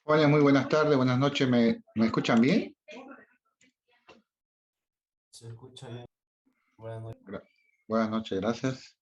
Hola, muy buenas tardes, buenas noches. ¿Me escuchan bien? Se escucha bien. Buenas noches. Gra- Buenas noches, gracias.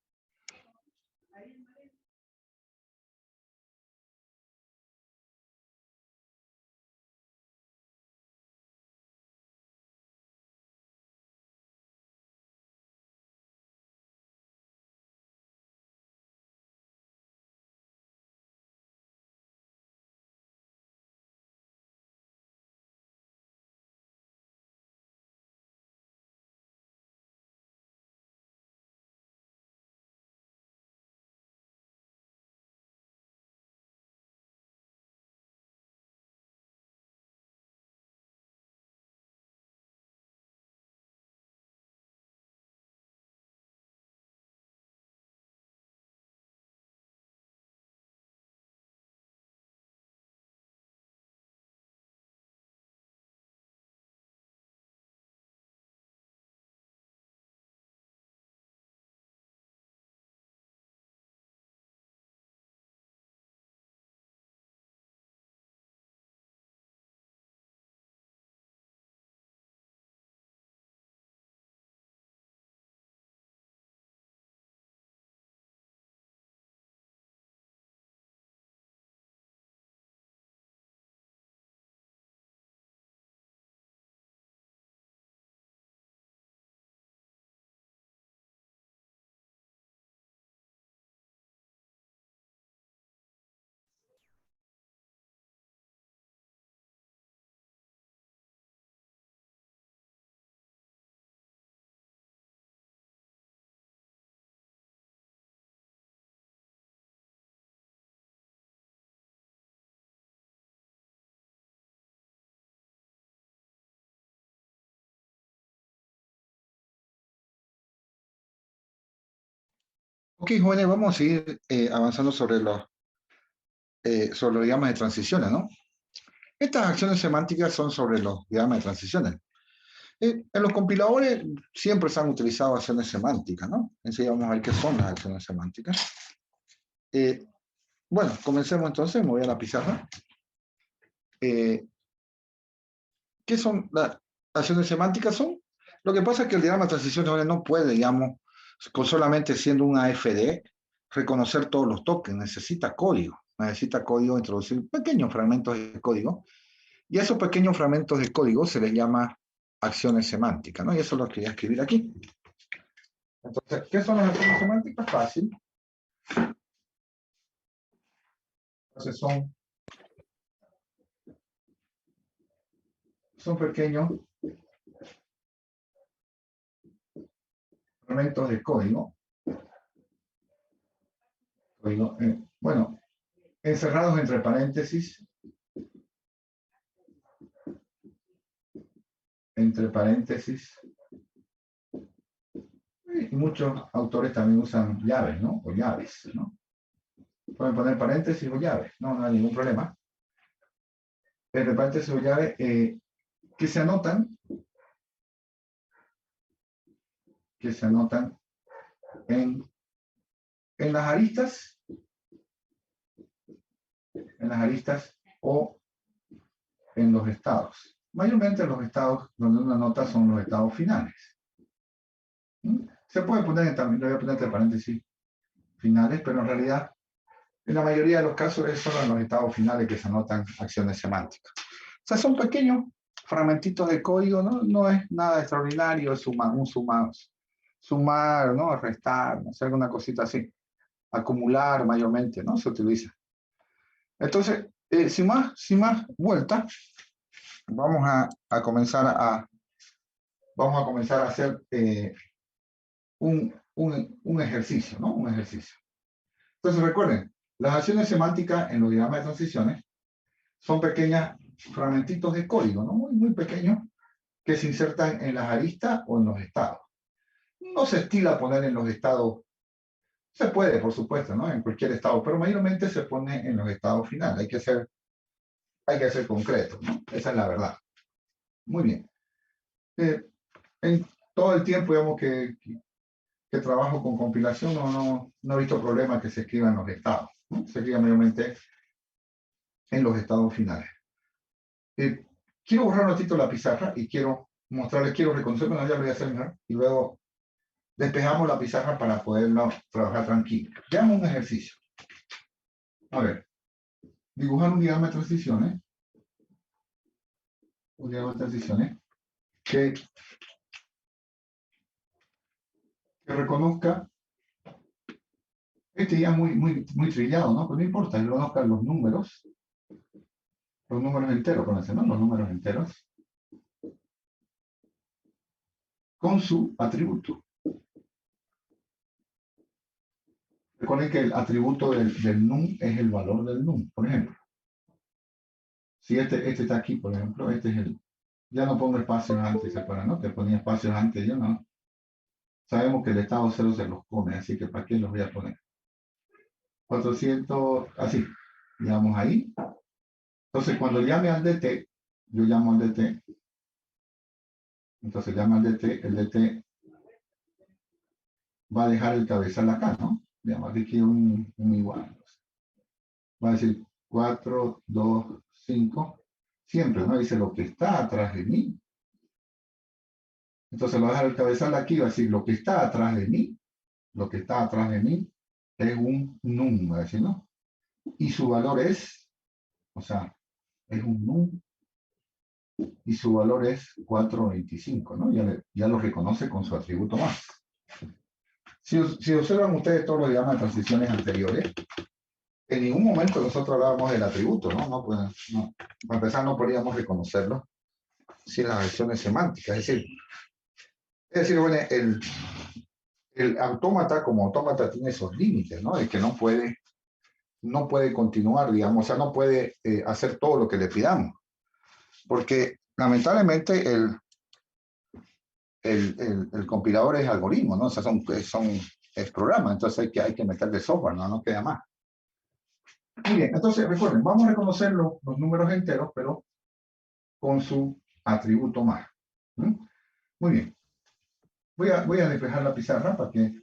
Ok, jóvenes, vamos a seguir avanzando sobre los diagramas de transiciones, ¿no? Estas acciones semánticas son sobre los diagramas de transiciones. En los compiladores siempre se han utilizado acciones semánticas, ¿no? Enseguida vamos a ver qué son las acciones semánticas. Eh, bueno, comencemos entonces, me voy a la pizarra. ¿Qué son las acciones semánticas? Lo que pasa es que el diagrama de transiciones no puede, digamos, con solamente siendo un AFD, reconocer todos los tokens, necesita código introducir pequeños fragmentos de código, y a esos pequeños fragmentos de código se les llama acciones semánticas, ¿no? Y eso lo quería escribir aquí. Entonces, ¿qué son las acciones semánticas? Fácil. Entonces son pequeños fragmentos de código bueno, encerrados entre paréntesis, y muchos autores también usan llaves, ¿no? O llaves, ¿no? Pueden poner paréntesis o llaves, no hay ningún problema. Entre paréntesis o llaves que se anotan en las aristas o en los estados. Mayormente los estados donde una nota son los estados finales. Se puede poner también, lo voy a poner entre paréntesis finales, pero en realidad en la mayoría de los casos es solo en los estados finales que se anotan acciones semánticas. O sea, son pequeños fragmentitos de código, no es nada extraordinario, es sumar, ¿no? Restar, no sé, alguna cosita así. Acumular mayormente, ¿no? Se utiliza. Entonces, sin más vueltas, vamos a comenzar a hacer un ejercicio, ¿no? Un ejercicio. Entonces, recuerden, las acciones semánticas en los diagramas de transiciones son pequeños fragmentitos de código, ¿no? Muy pequeños, que se insertan en las aristas o en los estados. No se estila poner en los estados, se puede, por supuesto, ¿no? En cualquier estado, pero mayormente se pone en los estados finales. Hay que ser concreto, ¿no? Esa es la verdad. Muy bien. En todo el tiempo, digamos, que trabajo con compilación, no he visto problemas que se escriban los estados, ¿no? Se escriben mayormente en los estados finales. Quiero borrar un ratito la pizarra y quiero mostrarles, quiero reconocerme, ya lo voy a hacer mejor, y luego despejamos la pizarra para poderlo trabajar tranquilo. Veamos un ejercicio. A ver, dibujar un diagrama de transiciones. Un diagrama de transiciones que reconozca, este ya muy trillado, ¿no? Pero no importa, que reconozcan los números enteros, conocen, ¿no? Los números enteros con su atributo. Recuerden que el atributo del num es el valor del num, por ejemplo. Si este está aquí, por ejemplo, este es el... Ya no pongo espacios antes, ¿se acuerdan, no? Que ponía espacios antes, yo no. Sabemos que el estado cero se los come, así que ¿para qué los voy a poner? 400, así, digamos ahí. Entonces, cuando llame al DT, yo llamo al DT. Entonces, llama al DT, el DT va a dejar el cabezal acá, ¿no? Digamos, aquí un igual. Va a decir 4, 2, 5. Siempre, ¿no? Dice lo que está atrás de mí. Entonces, va a dejar el cabezal aquí, va a decir lo que está atrás de mí. Lo que está atrás de mí es un num, va a decir, ¿no? Y su valor es, o sea, es un num y su valor es 425, ¿no? Ya lo reconoce con su atributo más. Si observan ustedes todos los diagramas de transiciones anteriores, en ningún momento nosotros hablábamos del atributo, ¿no? Para empezar, no podríamos reconocerlo sin las acciones semánticas. Es decir, bueno, el autómata como autómata tiene esos límites, ¿no? Es que no puede continuar, digamos, o sea, no puede hacer todo lo que le pidamos. Porque lamentablemente el compilador es algoritmo, ¿no? O sea, es programa, entonces hay que meterle software, no queda más. Muy bien, entonces recuerden, vamos a reconocer los números enteros, pero con su atributo más. Muy bien. Voy a despejar la pizarra para que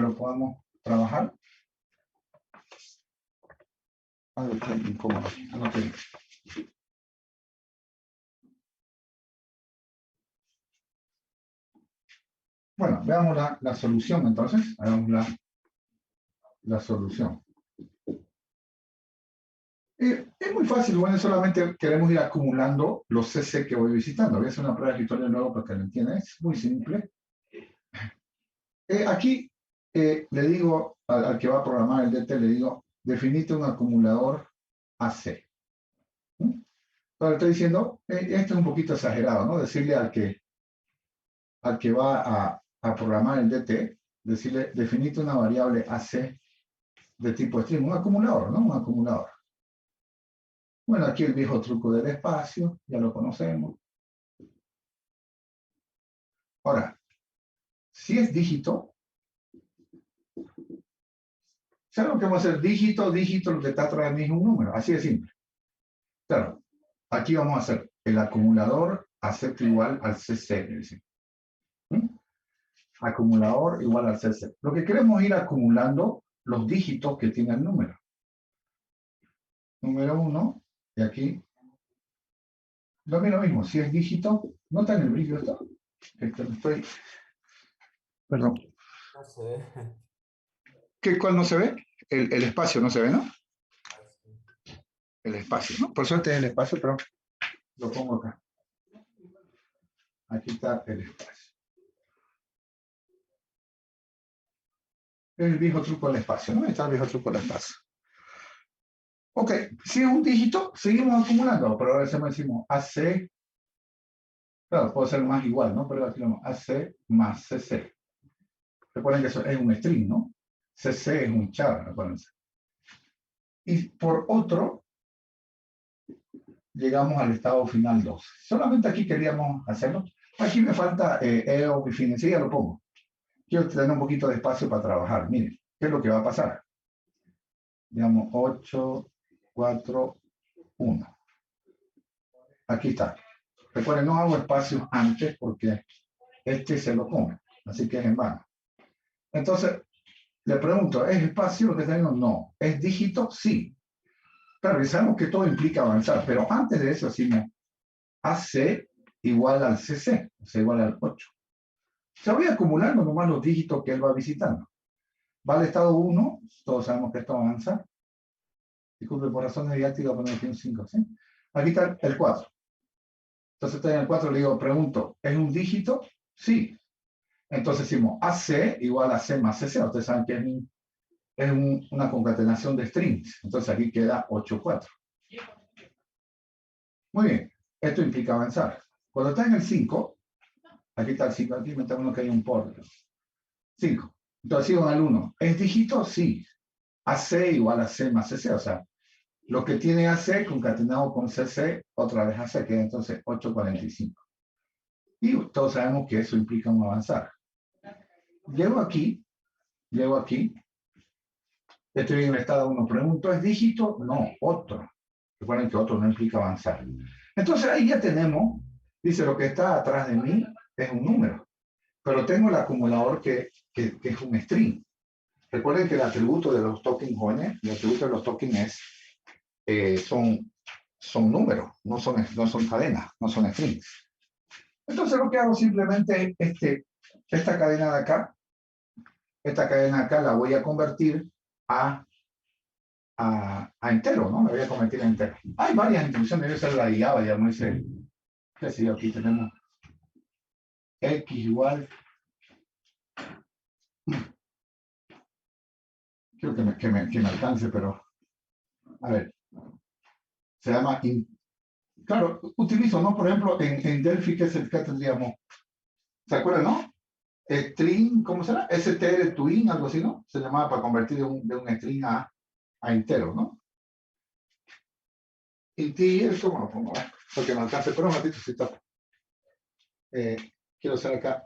lo podamos trabajar. Algo está incómodo. Bueno, veamos la solución entonces. Hagamos la solución. Es muy fácil, bueno, solamente queremos ir acumulando los CC que voy visitando. Voy a hacer una prueba de escritorio nuevo para que lo entiendan. Es muy simple. Aquí le digo al que va a programar el DT, le digo, definite un acumulador AC. Entonces estoy diciendo, esto es un poquito exagerado, ¿no? Decirle al que va a programar el DT, decirle, definite una variable AC de tipo string, un acumulador, ¿no? Un acumulador. Bueno, aquí el viejo truco del espacio, ya lo conocemos. Ahora, si es dígito, ¿saben lo que vamos a hacer? Dígito, lo que está atrás de mí es un número, así de simple. Claro, aquí vamos a hacer el acumulador acepta igual al CC, acumulador igual al CC. Lo que queremos es ir acumulando los dígitos que tiene el número. Número 1, y aquí lo mismo, si es dígito, ¿no está en el brillo esto? Perdón. No se ve. ¿Cuál no se ve? El espacio no se ve, ¿no? El espacio, ¿no? Por suerte es el espacio, pero lo pongo acá. Aquí está el espacio. El viejo truco del espacio, ¿no? Está el viejo truco del espacio. Ok, si es un dígito, seguimos acumulando, pero ahora decimos AC, claro, puede ser más igual, ¿no? Pero aquí lo AC más CC. Recuerden que eso es un string, ¿no? CC es un char, acuérdense. Y por otro, llegamos al estado final 2. Solamente aquí queríamos hacerlo. Aquí me falta EO y fin, ya lo pongo. Quiero tener un poquito de espacio para trabajar. Miren, ¿qué es lo que va a pasar? Digamos 8, 4, 1. Aquí está. Recuerden, no hago espacios antes porque este se lo come. Así que es en vano. Entonces, le pregunto, ¿es espacio lo que tengo? No. ¿Es dígito? Sí. Claro, y sabemos que todo implica avanzar, pero antes de eso decimos AC igual al CC, o sea, igual al 8. Se voy acumulando nomás los dígitos que él va visitando. Va al estado 1, todos sabemos que esto avanza. Disculpe, por razones didácticas voy a poner aquí un 5, ¿sí? Aquí está el 4. Entonces estoy en el 4, le digo, pregunto, ¿es un dígito? Sí. Entonces decimos AC igual a C más CC. Ustedes saben que es una concatenación de strings. Entonces aquí queda 8, 4. Muy bien. Esto implica avanzar. Cuando está en el 5, aquí está el 5, aquí metemos uno que hay un por. 5. Entonces sigo en el 1. ¿Es dígito? Sí. AC igual a C más CC. O sea, lo que tiene AC concatenado con CC, otra vez AC, queda entonces 845. Y todos sabemos que eso implica un avanzar. Llego aquí, estoy en el estado 1. Pregunto, ¿es dígito? No, otro. Recuerden que otro no implica avanzar. Entonces ahí ya tenemos, dice, lo que está atrás de mí es un número. Pero tengo el acumulador que es un string. Recuerden que el atributo de los tokens jóvenes, el atributo de los tokens son números, no son cadenas, no son strings. Entonces lo que hago simplemente es esta cadena de acá la voy a convertir a entero, ¿no? La voy a convertir a entero. Hay varias instrucciones, debe ser la de Java, ya no dice, qué sé yo, aquí tenemos x igual, quiero que me alcance, pero, a ver, se llama, claro, utilizo, ¿no? Por ejemplo, en Delphi, que es el que tendríamos, ¿se acuerdan, no? String, ¿cómo será? str twin, algo así, ¿no? Se llamaba para convertir de un string a entero, ¿no? Integer, ¿cómo lo pongo? Porque me alcance, pero un ratito si está. Quiero hacer acá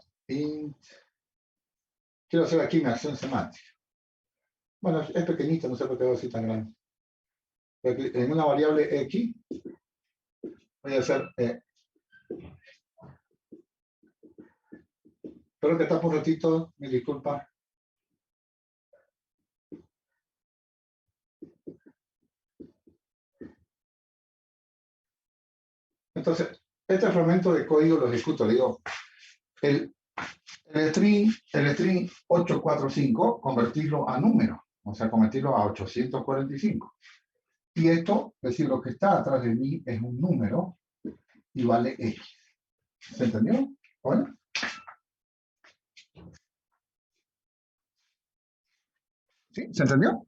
quiero hacer aquí mi acción semántica. Bueno, es pequeñito, no sé por qué va a ser tan grande. En una variable x voy a hacer espero que está por un ratito, me disculpa. Entonces, este fragmento de código lo ejecuto, le digo, el string 845, convertirlo a número, o sea, convertirlo a 845. Y esto, es decir, lo que está atrás de mí es un número y vale x. ¿Se entendió? ¿Bueno? ¿Sí? ¿Se entendió?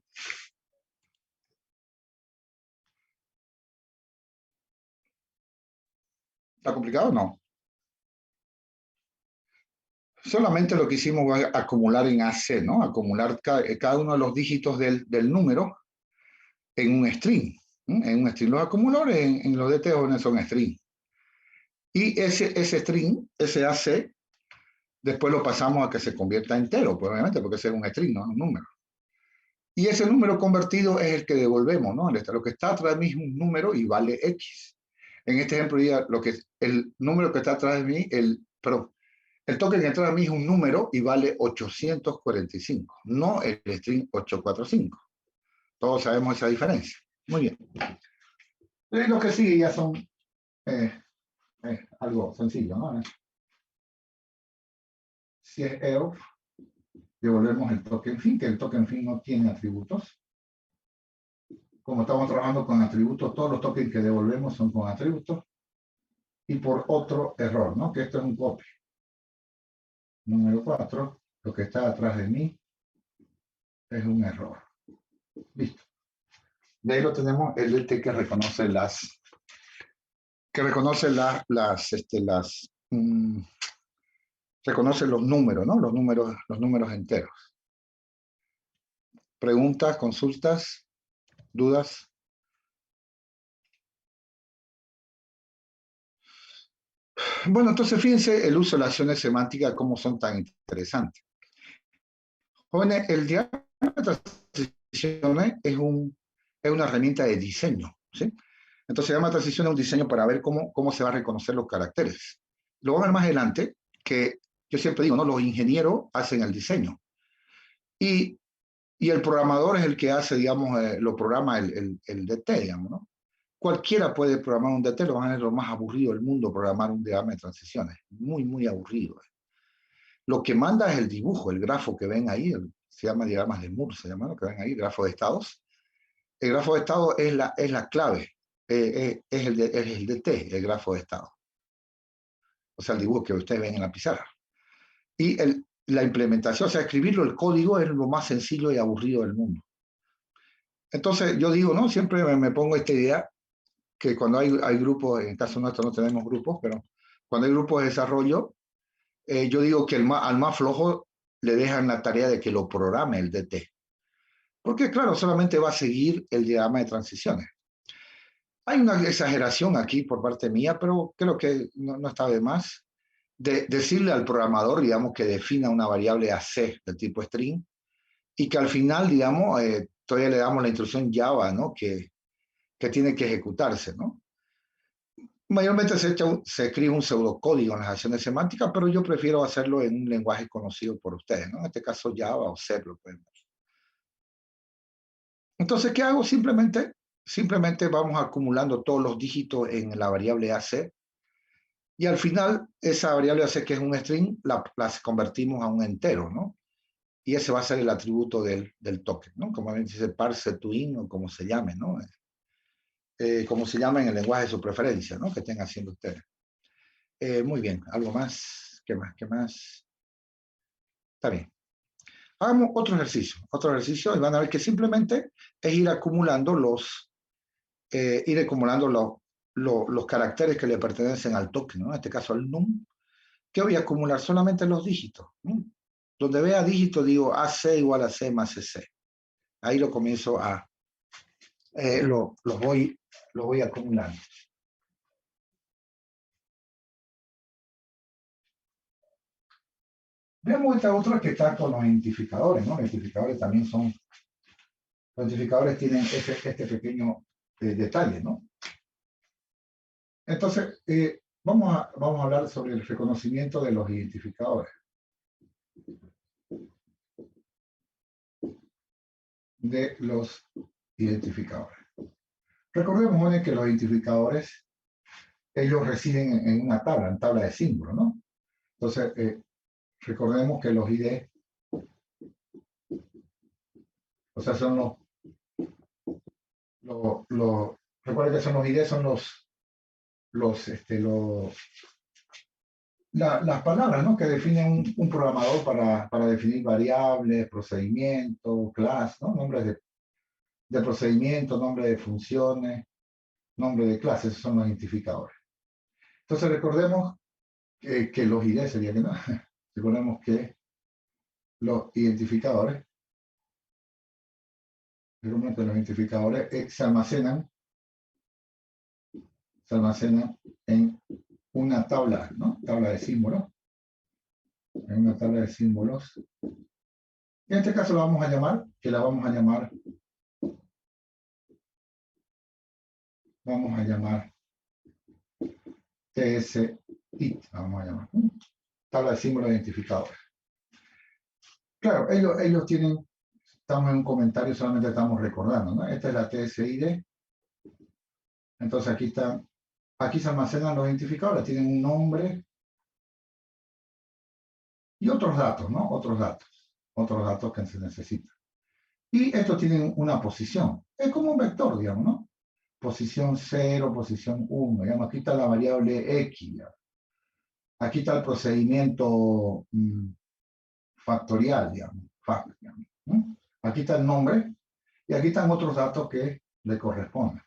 ¿Está complicado o no? Solamente lo que hicimos fue acumular en AC, ¿no? Acumular cada uno de los dígitos del número en un string. En un string. Los acumuladores en los DT son string. Y ese string, ese AC, después lo pasamos a que se convierta entero, pues, obviamente, porque ese es un string, no es un número. Y ese número convertido es el que devolvemos, ¿no? Lo que está atrás de mí es un número y vale X. En este ejemplo, ya el número que está atrás de mí, el token que está atrás de mí es un número y vale 845, no el string 845. Todos sabemos esa diferencia. Muy bien. Y lo que sigue ya son algo sencillo, ¿no? Si es ELF, devolvemos el token fin, que el token fin no tiene atributos. Como estamos trabajando con atributos, todos los tokens que devolvemos son con atributos. Y por otro error, ¿no? Que esto es un copy. Número 4, lo que está atrás de mí es un error. Listo. De ahí lo tenemos el DT que reconoce reconoce los números, ¿no? Los números enteros. ¿Preguntas, consultas, dudas? Bueno, entonces fíjense el uso de las acciones semánticas, cómo son tan interesantes. Jóvenes, el diagrama de transiciones es una herramienta de diseño, ¿sí? Entonces, el diagrama de transición es un diseño para ver cómo se van a reconocer los caracteres. Lo vamos a ver más adelante, que yo siempre digo, ¿no? Los ingenieros hacen el diseño. Y Y el programador es el que hace, digamos, lo programa el DT, digamos, ¿no? Cualquiera puede programar un DT, lo van a ser lo más aburrido del mundo programar un diagrama de transiciones. Muy, muy aburrido. Lo que manda es el dibujo, el grafo que ven ahí, se llama diagramas de Moore, se llama, lo que ven ahí, grafo de estados. El grafo de estado es la clave, es el DT, el grafo de estado. O sea, el dibujo que ustedes ven en la pizarra. Y la implementación, o sea, escribirlo, el código es lo más sencillo y aburrido del mundo. Entonces, yo digo, ¿no? Siempre me pongo esta idea que cuando hay grupos, en el caso nuestro no tenemos grupos, pero cuando hay grupos de desarrollo, yo digo que al más flojo le dejan la tarea de que lo programe el DT. Porque, claro, solamente va a seguir el diagrama de transiciones. Hay una exageración aquí por parte mía, pero creo que no está de más de decirle al programador, digamos, que defina una variable AC del tipo string y que al final, digamos, todavía le damos la instrucción Java, ¿no? Que tiene que ejecutarse, ¿no? Mayormente se escribe un pseudocódigo en las acciones semánticas, pero yo prefiero hacerlo en un lenguaje conocido por ustedes, ¿no? En este caso Java o C, lo pueden ver. Entonces, ¿qué hago? Simplemente vamos acumulando todos los dígitos en la variable AC y al final esa variable AC que es un string la convertimos a un entero, ¿no? Y ese va a ser el atributo del token, ¿no? Como dice parse to in o como se llame, ¿no? Como se llama en el lenguaje de su preferencia, ¿no? Que estén haciendo ustedes. Muy bien, ¿algo más? ¿Qué más? ¿Qué más? Está bien. Hagamos otro ejercicio y van a ver que simplemente es ir acumulando los caracteres que le pertenecen al token, ¿no? En este caso al num, que voy a acumular solamente los dígitos, ¿no? Donde vea dígito digo AC igual a C más CC. Ahí lo comienzo a, lo voy acumulando. Veamos esta otra que está con los identificadores, ¿no? Los identificadores también son, los identificadores tienen este pequeño detalle, ¿no? Entonces, vamos a hablar sobre el reconocimiento de los identificadores. Recordemos, jóvenes, que los identificadores, ellos residen en una tabla, en tabla de símbolos, ¿no? Entonces, recordemos que los ID, o sea, son recuerden que son los ID, son las palabras, ¿no? Que definen un programador para definir variables, procedimientos, class, ¿no? Nombres de procedimientos, nombres de funciones, nombre de clases, esos son los identificadores. Entonces recordemos que los ID sería que no. Recordemos que los identificadores se almacenan en una tabla, ¿no? Tabla de símbolos. En una tabla de símbolos. En este caso la vamos a llamar TS-IT, vamos a llamar. Tabla de símbolos identificadores. Claro, ellos tienen, estamos en un comentario, solamente estamos recordando, ¿no? Esta es la TSID. Entonces aquí se almacenan los identificadores, tienen un nombre y otros datos, ¿no? Otros datos que se necesitan. Y estos tienen una posición. Es como un vector, digamos, ¿no? Posición 0, posición 1. Digamos, aquí está la variable X. Digamos. Aquí está el procedimiento factorial, digamos. ¿no? Aquí está el nombre y aquí están otros datos que le corresponden.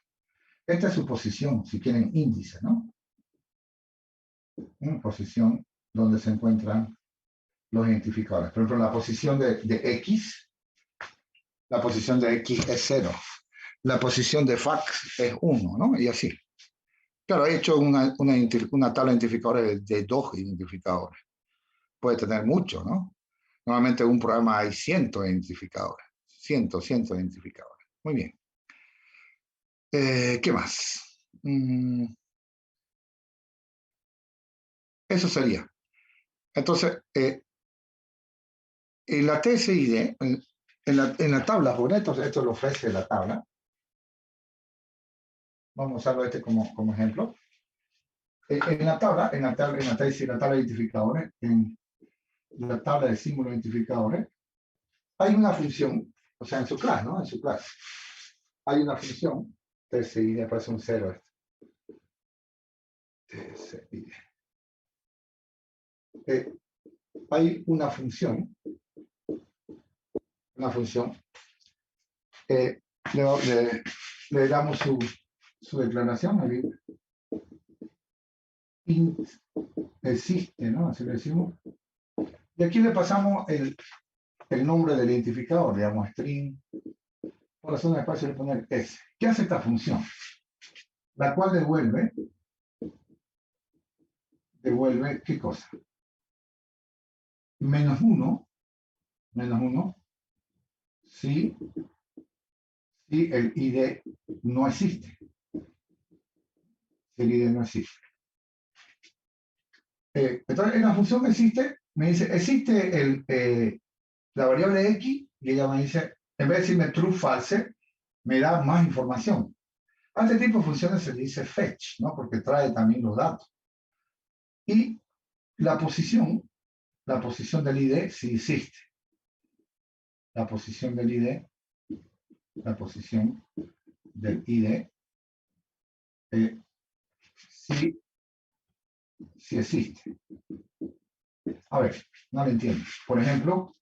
Esta es su posición, si quieren, índice, ¿no? Una posición donde se encuentran los identificadores. Por ejemplo, la posición de X, la posición de X es 0. La posición de fax es 1, ¿no? Y así. Claro, he hecho una tabla de identificadores de 2 identificadores. Puede tener mucho, ¿no? Normalmente en un programa hay 100 identificadores. 100 identificadores. Muy bien. ¿Qué más? Eso sería. Entonces, la TSID en la tabla, porque esto lo ofrece la tabla. Vamos a usarlo como ejemplo. En la tabla de identificadores, en la tabla de símbolos identificadores, hay una función, o sea, en su clase, ¿no? En su clase. Hay una función, TSI, me parece un 0 TSI. Hay una función, le damos su declaración, int existe, ¿no? Así le decimos. Y aquí le pasamos el nombre del identificador, digamos string, por hacer un espacio de poner s. ¿Qué hace esta función? La cual devuelve, ¿qué cosa? -1, si el ID no existe. Si el ID no existe. Entonces, en la función existe, me dice, existe la variable x, y ella me dice, en vez de decirme true, false, me da más información. A este tipo de funciones se le dice fetch, ¿no? Porque trae también los datos. Y la posición del ID sí existe. La posición del ID sí existe. A ver, no lo entiendo. Por ejemplo,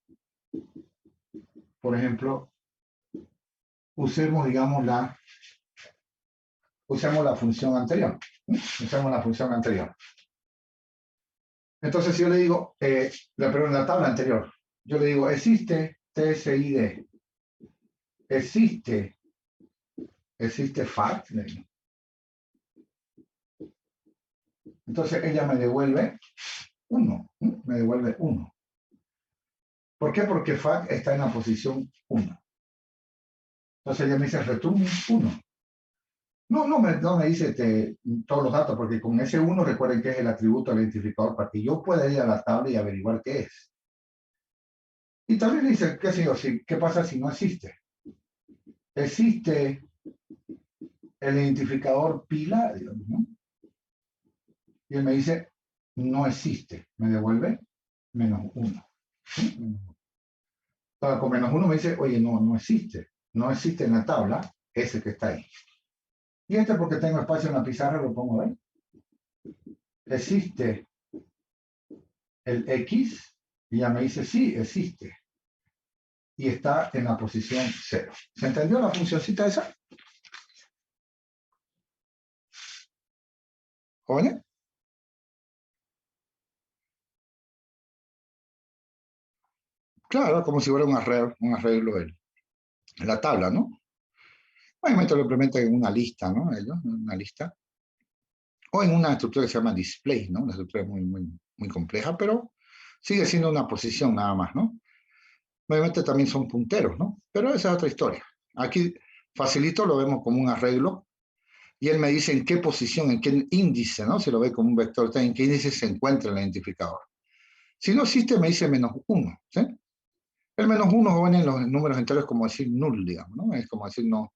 usemos, digamos, la función anterior. Usemos la función anterior. Entonces, si yo le digo, pero en la tabla anterior, yo le digo, existe TSID, existe fact, entonces ella me devuelve 1, me devuelve 1. ¿Por qué? Porque fact está en la posición 1. Entonces ella me dice return 1. No me dice todos los datos, porque con ese 1 recuerden que es el atributo del identificador para que yo pueda ir a la tabla y averiguar qué es. Y también dice, qué sé yo, ¿qué pasa si no existe? Existe el identificador pila, digamos, ¿no? Y él me dice, no existe. Me devuelve -1. ¿Sí? Con -1 me dice, oye, no existe. No existe en la tabla ese que está ahí. Y porque tengo espacio en la pizarra, lo pongo ahí. Existe el X, y ya me dice, sí, existe. Y está en la posición 0. ¿Se entendió la funcioncita esa? ¿Jóvenes? Claro, como si fuera un arreglo en la tabla, ¿no? Obviamente lo implementan en una lista, ¿no? Una lista. O en una estructura que se llama display, ¿no? Una estructura muy compleja, pero sigue siendo una posición nada más, ¿no? Obviamente también son punteros, ¿no? Pero esa es otra historia. Aquí facilito, lo vemos como un arreglo, y él me dice en qué posición, en qué índice, ¿no? Se lo ve como un vector, en qué índice se encuentra el identificador. Si no existe, me dice -1, ¿sí? El -1 ven en los números enteros como decir null, digamos, ¿no? Es como decir no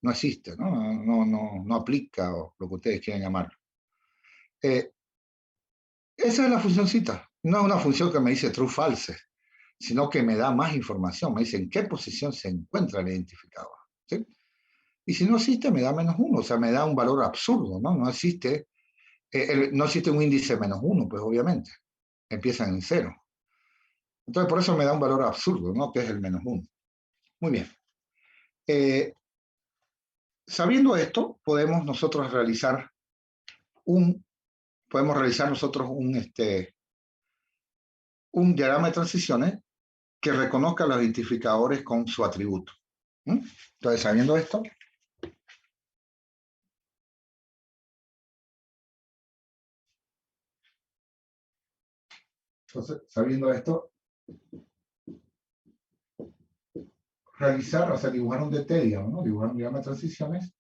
existe, ¿no? No aplica, o lo que ustedes quieran llamarlo. Esa es la funcioncita. No es una función que me dice true, false, sino que me da más información. Me dice en qué posición se encuentra el identificador, ¿sí? Y si no existe, me da -1, o sea, me da un valor absurdo, ¿no? No existe un índice -1, pues obviamente. Empiezan en 0. Entonces, por eso me da un valor absurdo, ¿no? Que es el -1. Muy bien. Sabiendo esto, podemos nosotros realizar un diagrama de transiciones que reconozca los identificadores con su atributo. Entonces, sabiendo esto, realizar, o sea, dibujar un DT, digamos, ¿no? Dibujar un diagrama de transiciones.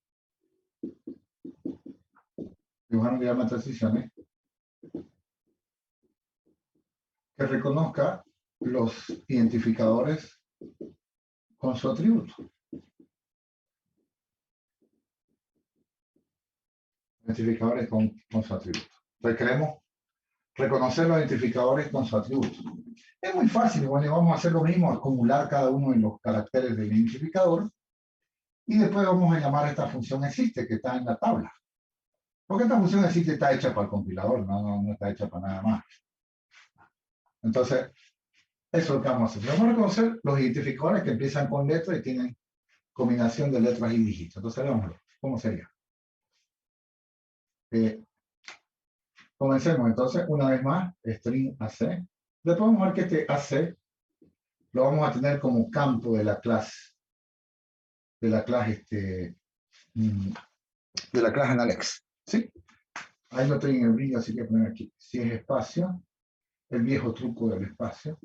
Que reconozca los identificadores con su atributo. Identificadores con su atributo. Entonces queremos reconocer los identificadores con su atributo. Es muy fácil, bueno, vamos a hacer lo mismo, acumular cada uno de los caracteres del identificador, y después vamos a llamar a esta función existe, que está en la tabla. Porque esta función existe está hecha para el compilador, no está hecha para nada más. Entonces, eso es lo que vamos a hacer. Vamos a reconocer los identificadores que empiezan con letras y tienen combinación de letras y dígitos. Entonces, veámoslo. ¿Cómo sería? Comencemos entonces, una vez más, string AC. Después vamos a ver que este AC lo vamos a tener como campo de la clase. De la clase AnalX. ¿Sí? Ahí lo estoy en el brillo, así que voy a poner aquí. Si es espacio, el viejo truco del espacio.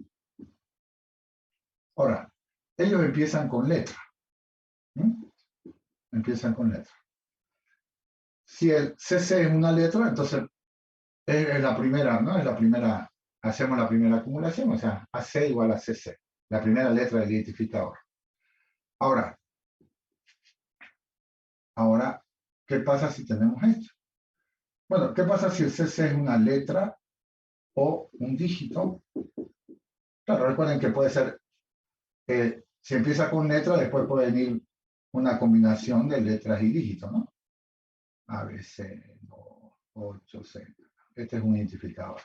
Ahora, ellos empiezan con letra. Empiezan con letra. Si el CC es una letra, entonces es la primera, ¿no? Es la primera, hacemos la primera acumulación, o sea, AC igual a CC, la primera letra del identificador. Ahora, ¿qué pasa si tenemos esto? Bueno, ¿qué pasa si el CC es una letra o un dígito? Claro, recuerden que puede ser, si empieza con letra, después puede venir una combinación de letras y dígitos, ¿no? A, B, C, 8, C. Este es un identificador.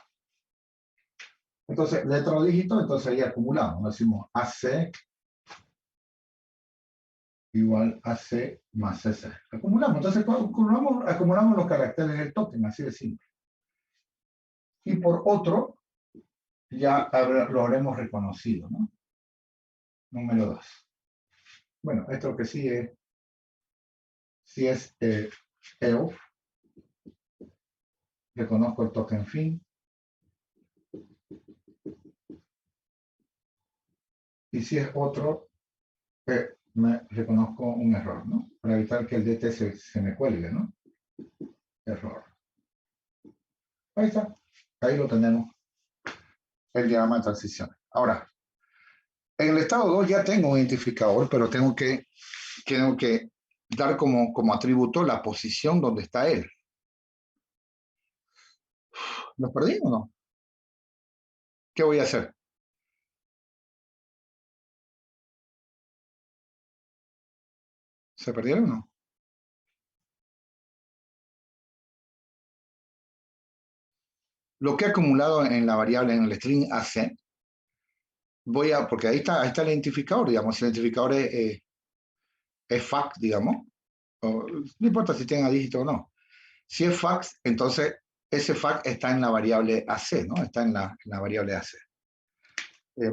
Entonces, letra o dígito, entonces ahí acumulamos. Decimos AC igual a C más CC. Acumulamos. Entonces, acumulamos los caracteres del token, así de simple. Y por otro, ya lo habremos reconocido, ¿no? Número 2. Bueno, esto que sigue, si es EOF, reconozco el token fin. Y si es otro, me reconozco un error, ¿no? Para evitar que el DT se me cuelgue, ¿no? Error. Ahí está. Ahí lo tenemos. El diagrama de transiciones. Ahora, en el estado 2 ya tengo un identificador, pero tengo que dar como atributo la posición donde está él. ¿Lo perdí o no? ¿Qué voy a hacer? ¿Se perdieron o no? Lo que he acumulado en la variable, en el string AC, porque ahí está el identificador, digamos, el identificador es fact, digamos, no importa si tenga dígito o no. Si es fact, entonces ese fact está en la variable AC, ¿no? Está en la variable AC.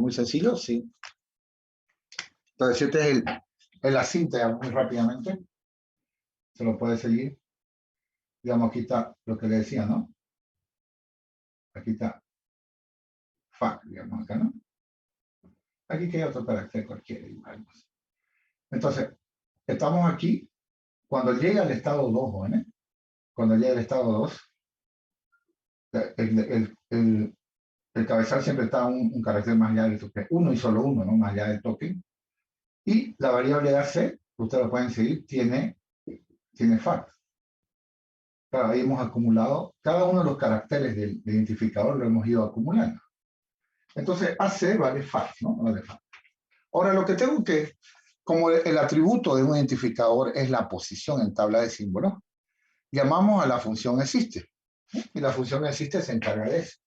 Muy sencillo, sí. Entonces, este es la síntesis muy rápidamente. Se lo puede seguir. Digamos, aquí está lo que le decía, ¿no? Aquí está fact, digamos, acá, ¿no? Aquí queda otro carácter cualquiera. Entonces, estamos aquí. Cuando llega al estado 2, jóvenes, cuando llega al estado 2, el cabezal siempre está un carácter más allá del token, uno y solo uno, ¿no? Más allá del token. Y la variable AC, ustedes lo pueden seguir, tiene fact. Claro, ahí hemos acumulado, cada uno de los caracteres del identificador lo hemos ido acumulando. Entonces, AC vale fact, ¿no? Vale fact. Ahora, lo que tengo que, como el atributo de un identificador es la posición en tabla de símbolos, llamamos a la función existe. Y la función existe se encarga de eso.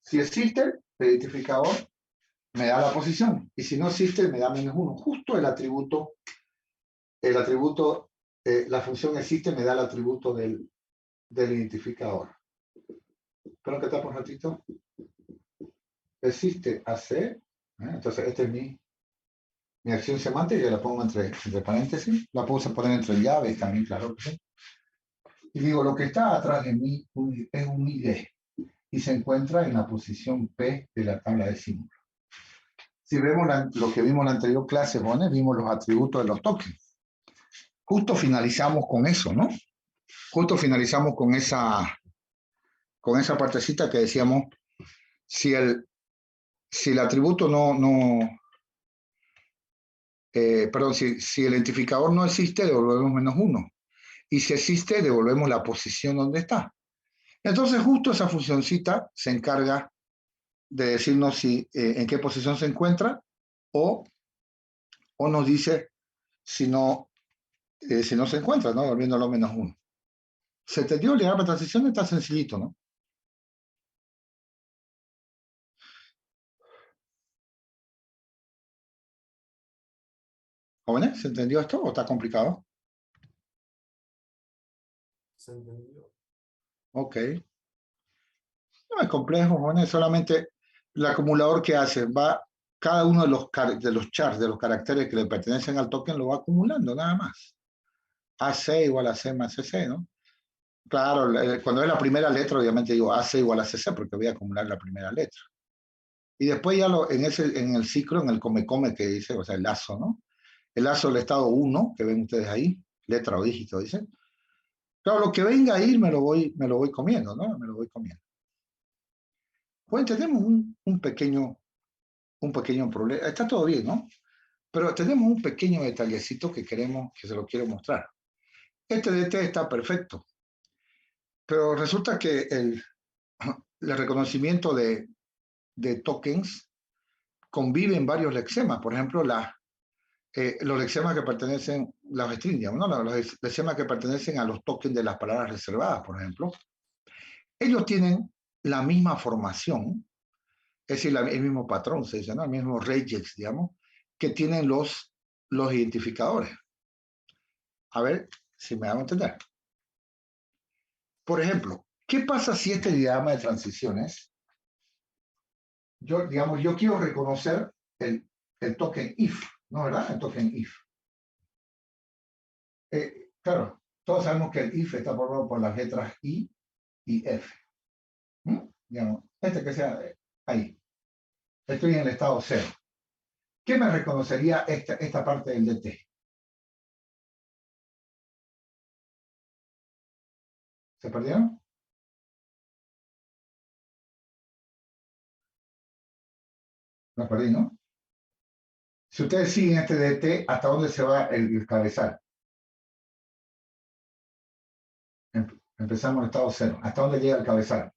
Si existe, el identificador me da la posición. Y si no existe, me da -1. Justo el atributo, la función existe me da el atributo del identificador. Espero que está por un ratito. Existe AC. Entonces, esta es mi acción semántica. Yo la pongo entre paréntesis. La puedo poner entre llaves también, claro que sí. Y digo, lo que está atrás de mí es un ID. Y se encuentra en la posición P de la tabla de símbolos. Si vemos lo que vimos en la anterior clase, ¿no? Vimos los atributos de los tokens. Justo finalizamos con eso, ¿no? Justo finalizamos con esa partecita que decíamos, si el atributo no perdón, si el identificador no existe, devolvemos -1. Y si existe, devolvemos la posición donde está. Entonces, justo esa funcioncita se encarga de decirnos si, en qué posición se encuentra o nos dice si no se encuentra, ¿no? Devolviéndolo -1. ¿Se te dio el diagrama de transición? Está sencillito, ¿no? ¿Jóvenes? ¿Se entendió esto o está complicado? Se entendió. Ok. No es complejo, jóvenes. Solamente el acumulador que hace va, cada uno de los chars, de los caracteres que le pertenecen al token, lo va acumulando, nada más. AC igual a C más CC, ¿no? Claro, cuando es la primera letra, obviamente digo AC igual a CC porque voy a acumular la primera letra. Y después ya en el ciclo, en el come que dice, o sea, el lazo, ¿no? El lazo del estado 1, que ven ustedes ahí, letra o dígito, dice. Claro, lo que venga ahí me lo voy comiendo, ¿no? Me lo voy comiendo. Pues tenemos un pequeño problema. Está todo bien, ¿no? Pero tenemos un pequeño detallecito que se lo quiero mostrar. Este DT está perfecto, pero resulta que el reconocimiento de tokens convive en varios lexemas. Por ejemplo, los lexemas que pertenecen, los strings, ¿no? Los lexemas que pertenecen a los tokens de las palabras reservadas, por ejemplo, ellos tienen la misma formación, es decir, el mismo patrón, se dice, ¿no? El mismo regex, digamos, que tienen los identificadores. A ver si me hago entender. Por ejemplo, ¿qué pasa si este diagrama de transiciones, yo quiero reconocer el token if, ¿no? ¿Verdad? El token if. Claro, todos sabemos que el if está formado por las letras I y F. Digamos, que sea ahí. Estoy en el estado 0. ¿Qué me reconocería esta parte del DT? ¿Se perdieron? Me perdí, ¿no? Si ustedes siguen este DT, ¿hasta dónde se va el cabezal? Empezamos en estado 0. ¿Hasta dónde llega el cabezal?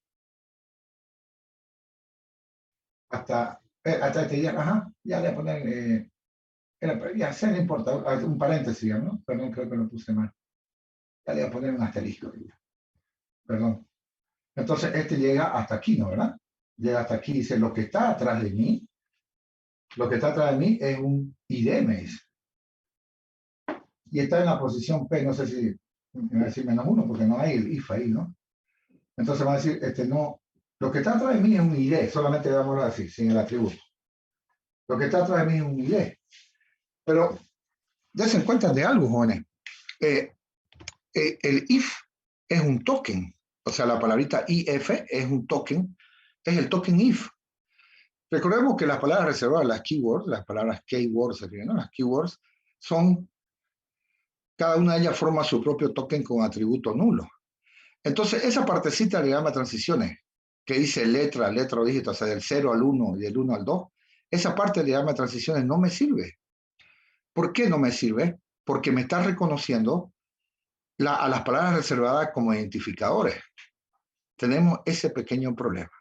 Hasta este día, ajá, ya le voy a poner, ya se le importa, un paréntesis, ¿no? Perdón, creo que lo puse mal. Ya le voy a poner un asterisco. Perdón. Entonces, este llega hasta aquí, ¿no? ¿Verdad? Llega hasta aquí, dice, lo que está atrás de mí es un ID, me dice. Y está en la posición P, no sé si me va a decir -1, porque no hay el if ahí, ¿no? Entonces va a decir, no, lo que está atrás de mí es un ID, solamente dámoslo así, sin el atributo. Lo que está atrás de mí es un ID. Pero, dense cuenta de algo, jóvenes. El if es un token, o sea, la palabrita if es un token, es el token if. Recordemos que las palabras reservadas, las keywords, las palabras keywords, ¿no? Las keywords son, cada una de ellas forma su propio token con atributo nulo. Entonces, esa partecita le llama transiciones, que dice letra o dígito, o sea, del 0 al 1 y del 1 al 2, esa parte le llama transiciones, no me sirve. ¿Por qué no me sirve? Porque me está reconociendo a las palabras reservadas como identificadores. Tenemos ese pequeño problema.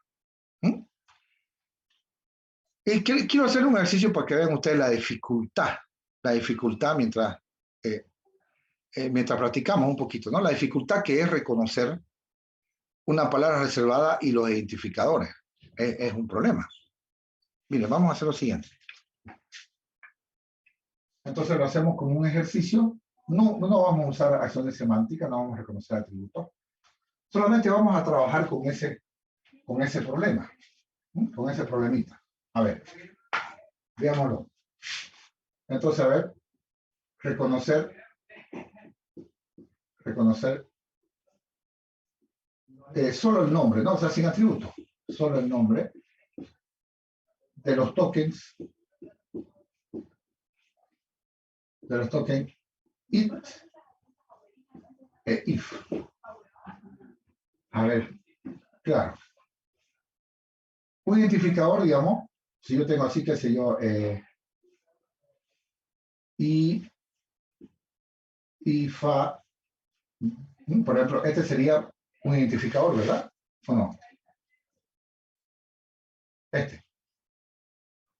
Y quiero hacer un ejercicio para que vean ustedes la dificultad mientras practicamos un poquito, ¿no? La dificultad que es reconocer una palabra reservada y los identificadores. Es un problema. Miren, vamos a hacer lo siguiente. Entonces lo hacemos como un ejercicio. No vamos a usar acciones semánticas, no vamos a reconocer atributos. Solamente vamos a trabajar con ese problema, con ese problemita. A ver, veámoslo. Entonces, a ver, reconocer solo el nombre, ¿no? O sea, sin atributo, solo el nombre de los tokens it e if. A ver, claro. Un identificador, digamos, si yo tengo así, qué sé yo, y fa. Por ejemplo, este sería un identificador, ¿verdad? ¿O no? Este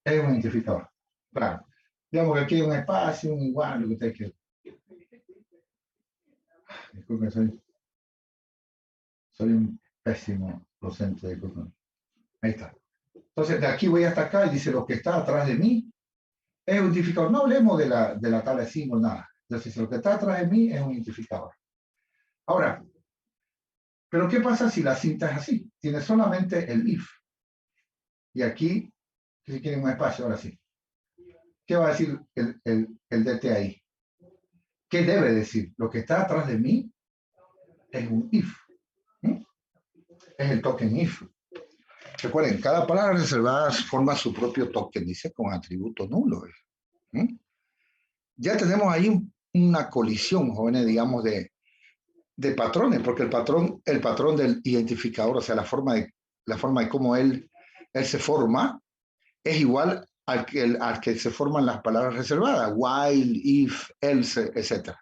es un identificador. Claro. Digamos que aquí hay un espacio, un igual, lo que ustedes quieran. Disculpen, soy un pésimo docente, disculpen. Ahí está. Entonces, de aquí voy hasta acá y dice lo que está atrás de mí es un identificador. No hablemos de la tabla de símbolos, nada. Entonces, lo que está atrás de mí es un identificador. Ahora, ¿pero qué pasa si la cinta es así? Tiene solamente el if. Y aquí, si quieren un espacio, ahora sí. ¿Qué va a decir el DT ahí? ¿Qué debe decir? Lo que está atrás de mí es un if. ¿Mm? Es el token if. Recuerden, cada palabra reservada forma su propio token, dice, con atributo nulo. ¿Mm? Ya tenemos ahí una colisión, jóvenes, digamos, de patrones, porque el patrón del identificador, o sea, la forma de cómo él se forma, es igual al que se forman las palabras reservadas, while, if, else, etc.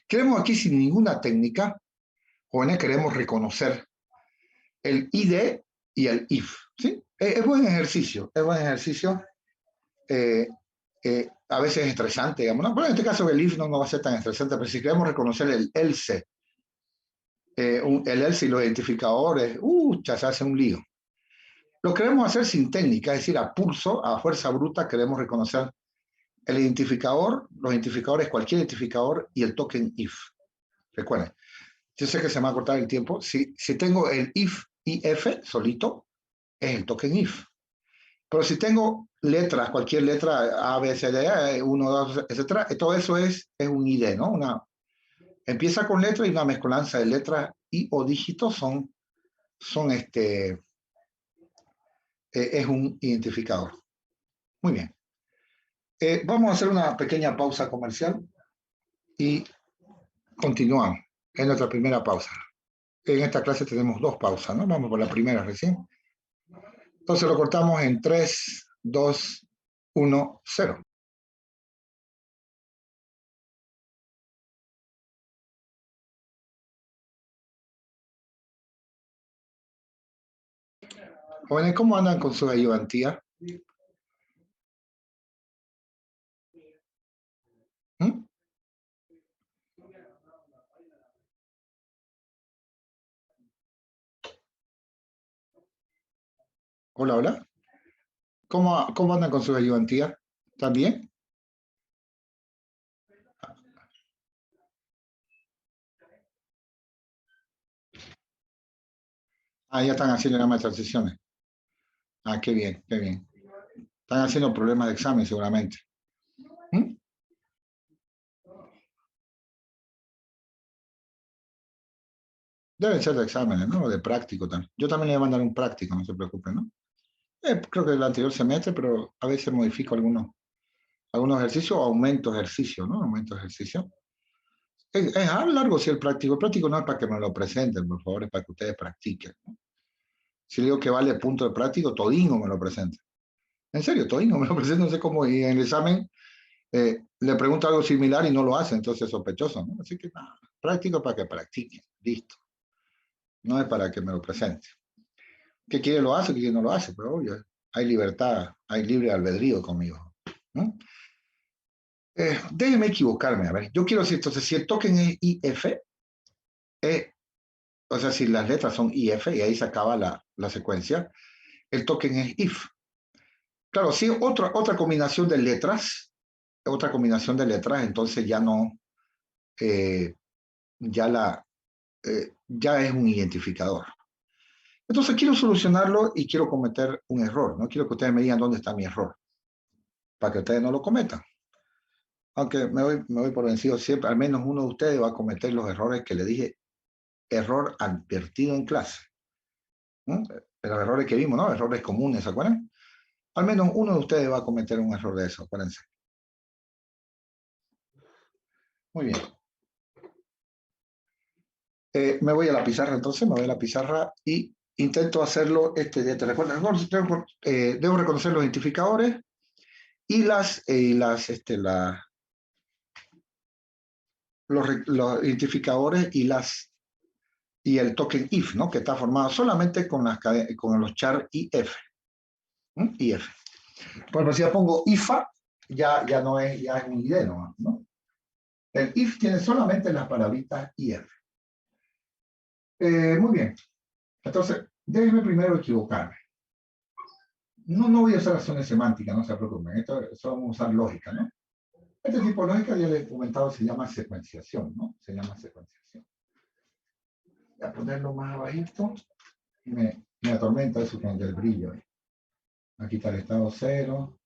Queremos aquí, sin ninguna técnica, jóvenes, queremos reconocer el ID y el if. ¿Sí? Es buen ejercicio, a veces es estresante, digamos, ¿no? Pero en este caso el if no va a ser tan estresante, pero si queremos reconocer el else, el else y los identificadores, ya se hace un lío. Lo queremos hacer sin técnica, es decir, a pulso, a fuerza bruta, queremos reconocer el identificador, los identificadores, cualquier identificador y el token if. Recuerden, yo sé que se me va a cortar el tiempo. Si tengo el if solito, es el token if. Pero si tengo letras, cualquier letra A, B, C, D, 1, 2, etc., todo eso es un ID, ¿no? Empieza con letra y una mezcolanza de letras y o dígitos es un identificador. Muy bien. Vamos a hacer una pequeña pausa comercial y continuamos en nuestra primera pausa. En esta clase tenemos dos pausas, ¿no? Vamos por la primera recién. Entonces lo cortamos en 3, 2, 1, 0. Jóvenes, ¿cómo andan con su ayudantía? ¿Mm? Hola, hola. ¿Cómo andan con su ayudantía? ¿Están bien? Ya están haciendo las transiciones. Qué bien, qué bien. Están haciendo problemas de examen seguramente. ¿Mm? Deben ser de exámenes, ¿no? De práctico también. Yo también le voy a mandar un práctico, no se preocupen, ¿no? Creo que el anterior semestre, pero a veces modifico algunos ejercicios o aumento ejercicio, ¿no? Aumento ejercicio. Es largo si el práctico. El práctico no es para que me lo presenten, por favor, es para que ustedes practiquen, ¿no? Si le digo que vale punto de práctico, todingo me lo presenta. En serio, todingo me lo presenta, no sé cómo, y en el examen le pregunto algo similar y no lo hace, entonces es sospechoso, ¿no? Así que nada, práctico para que practiquen, listo. No es para que me lo presente. ¿Qué quiere lo hace, qué quiere no lo hace? Pero obvio, hay libertad, hay libre albedrío conmigo, ¿no? Déjeme equivocarme, a ver, yo quiero decir, entonces, si el token es IF, o sea, si las letras son IF y ahí se acaba la secuencia, el token es IF. Claro, si otra combinación de letras, entonces ya no, ya es un identificador. Entonces quiero solucionarlo y quiero cometer un error, ¿no? Quiero que ustedes me digan dónde está mi error, para que ustedes no lo cometan. Aunque me voy por vencido siempre, al menos uno de ustedes va a cometer los errores que le dije, error advertido en clase. ¿No? Los errores que vimos, ¿no? Errores comunes, ¿se acuerdan? Al menos uno de ustedes va a cometer un error de eso, acuérdense. Muy bien. Me voy a la pizarra entonces, y intento hacerlo recuerden, debo reconocer los identificadores y los identificadores y el token if, ¿no? Que está formado solamente con los char IF. IF. Por ejemplo, si yo pongo IFA, ya es un ID nomás, ¿no? El if tiene solamente las palabritas IF. Muy bien. Entonces, déjenme primero equivocarme. No voy a usar acciones semánticas, no se preocupen. Esto vamos a usar lógica, ¿no? Este tipo de lógica, ya les he comentado, se llama secuenciación, ¿no? Se llama secuenciación. Voy a ponerlo más abajito y me atormenta eso con el brillo. Aquí está el estado cero,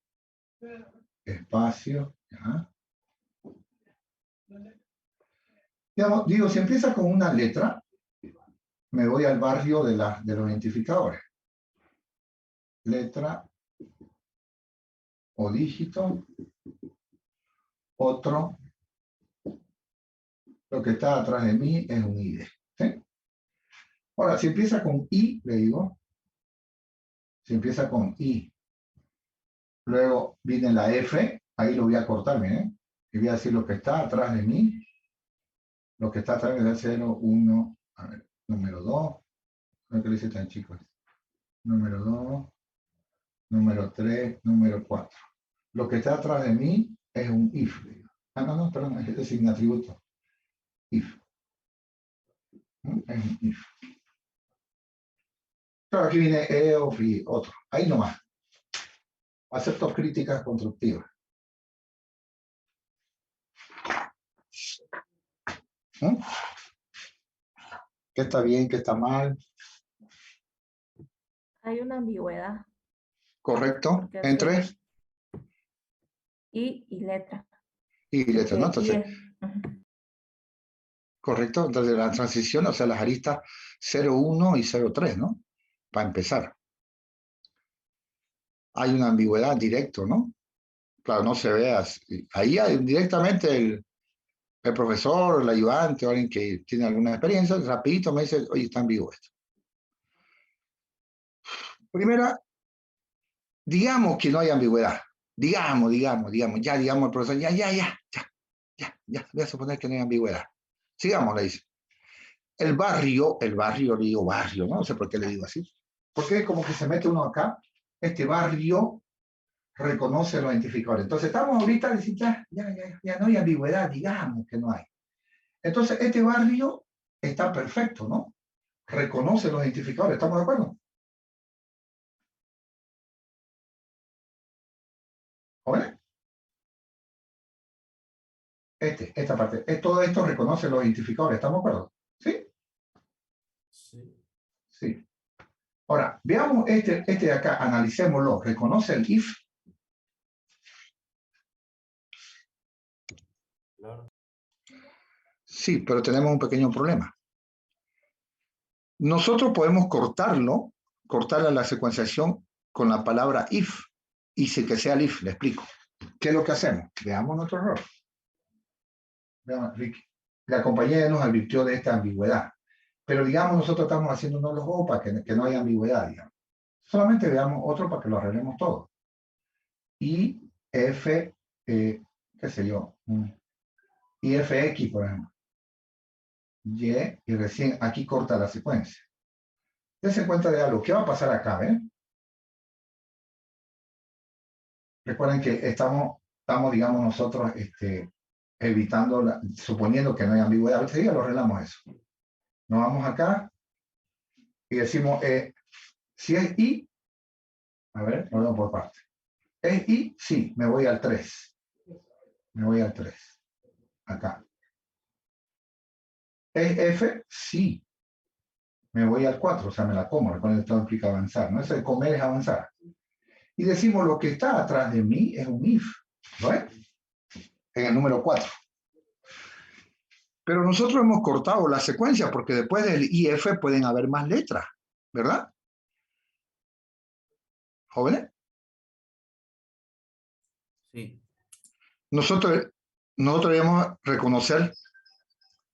espacio, ¿ya? Digamos, digo, si empieza con una letra, me voy al barrio de los identificadores. Letra o dígito, otro, lo que está atrás de mí es un ID. ¿Sí? Ahora, si empieza con I, le digo, si empieza con I, luego viene la F, ahí lo voy a cortar, miren, y voy a decir lo que está atrás de mí, lo que está atrás de 0, 1, a ver, número 2, no que lo hice tan chicos, número 2, número 3, número 4. Lo que está atrás de mí es un if. No, perdón, es sin atributo. If. Es un if. Claro, aquí viene EOF y otro. Ahí nomás. Acepto críticas constructivas. ¿Qué está bien, qué está mal? Hay una ambigüedad. ¿Correcto? Entre y letra. Y letra, ¿no? Entonces, uh-huh. Correcto. Entonces, la transición, o sea, las aristas 0,1 y 0,3, ¿no? Para empezar. Hay una ambigüedad directo, ¿no? Claro, no se vea. Ahí hay directamente el profesor, el ayudante, o alguien que tiene alguna experiencia, rapidito me dice, oye, está ambiguo esto. Primera, digamos que no hay ambigüedad. Digamos, ya digamos el profesor, ya, voy a suponer que no hay ambigüedad. Sigamos, le dice. El barrio, le digo barrio, ¿no? No sé por qué le digo así. Porque como que se mete uno acá, este barrio reconoce los identificadores. Entonces estamos ahorita diciendo, ya no hay ambigüedad, digamos que no hay. Entonces este barrio está perfecto, ¿no? Reconoce los identificadores, ¿estamos de acuerdo? ¿Jóvenes? Esta parte, todo esto reconoce los identificadores, ¿estamos de acuerdo? ¿Sí? Sí. Sí. Ahora, veamos este de acá, analicémoslo. ¿Reconoce el if? Claro. Sí, pero tenemos un pequeño problema. Nosotros podemos cortarle la secuenciación con la palabra if, y sin que sea el if, le explico. ¿Qué es lo que hacemos? Veamos nuestro error. Veamos, Ricky. La compañía nos advirtió de esta ambigüedad. Pero digamos, nosotros estamos haciendo uno de los juegos para que no haya ambigüedad, digamos. Solamente veamos otro para que lo arreglemos todo. Y F, qué sé yo, y FX, por ejemplo. Y recién aquí corta la secuencia. Dense cuenta de algo. ¿Qué va a pasar acá? Recuerden que estamos digamos, nosotros evitando, suponiendo que no hay ambigüedad. Ahorita ya lo arreglamos eso. Nos vamos acá y decimos, si es I, a ver, lo vemos por parte. ¿Es I? Sí, me voy al 3. Me voy al 3. Acá. ¿Es F? Sí. Me voy al 4, o sea, me la como. Recuerden que esto implica avanzar, ¿no? Eso de comer es avanzar. Y decimos, lo que está atrás de mí es un if, ¿no ves? En el número 4. Pero nosotros hemos cortado la secuencia porque después del IF pueden haber más letras, ¿verdad? ¿Jóvenes? Sí. Nosotros debemos reconocer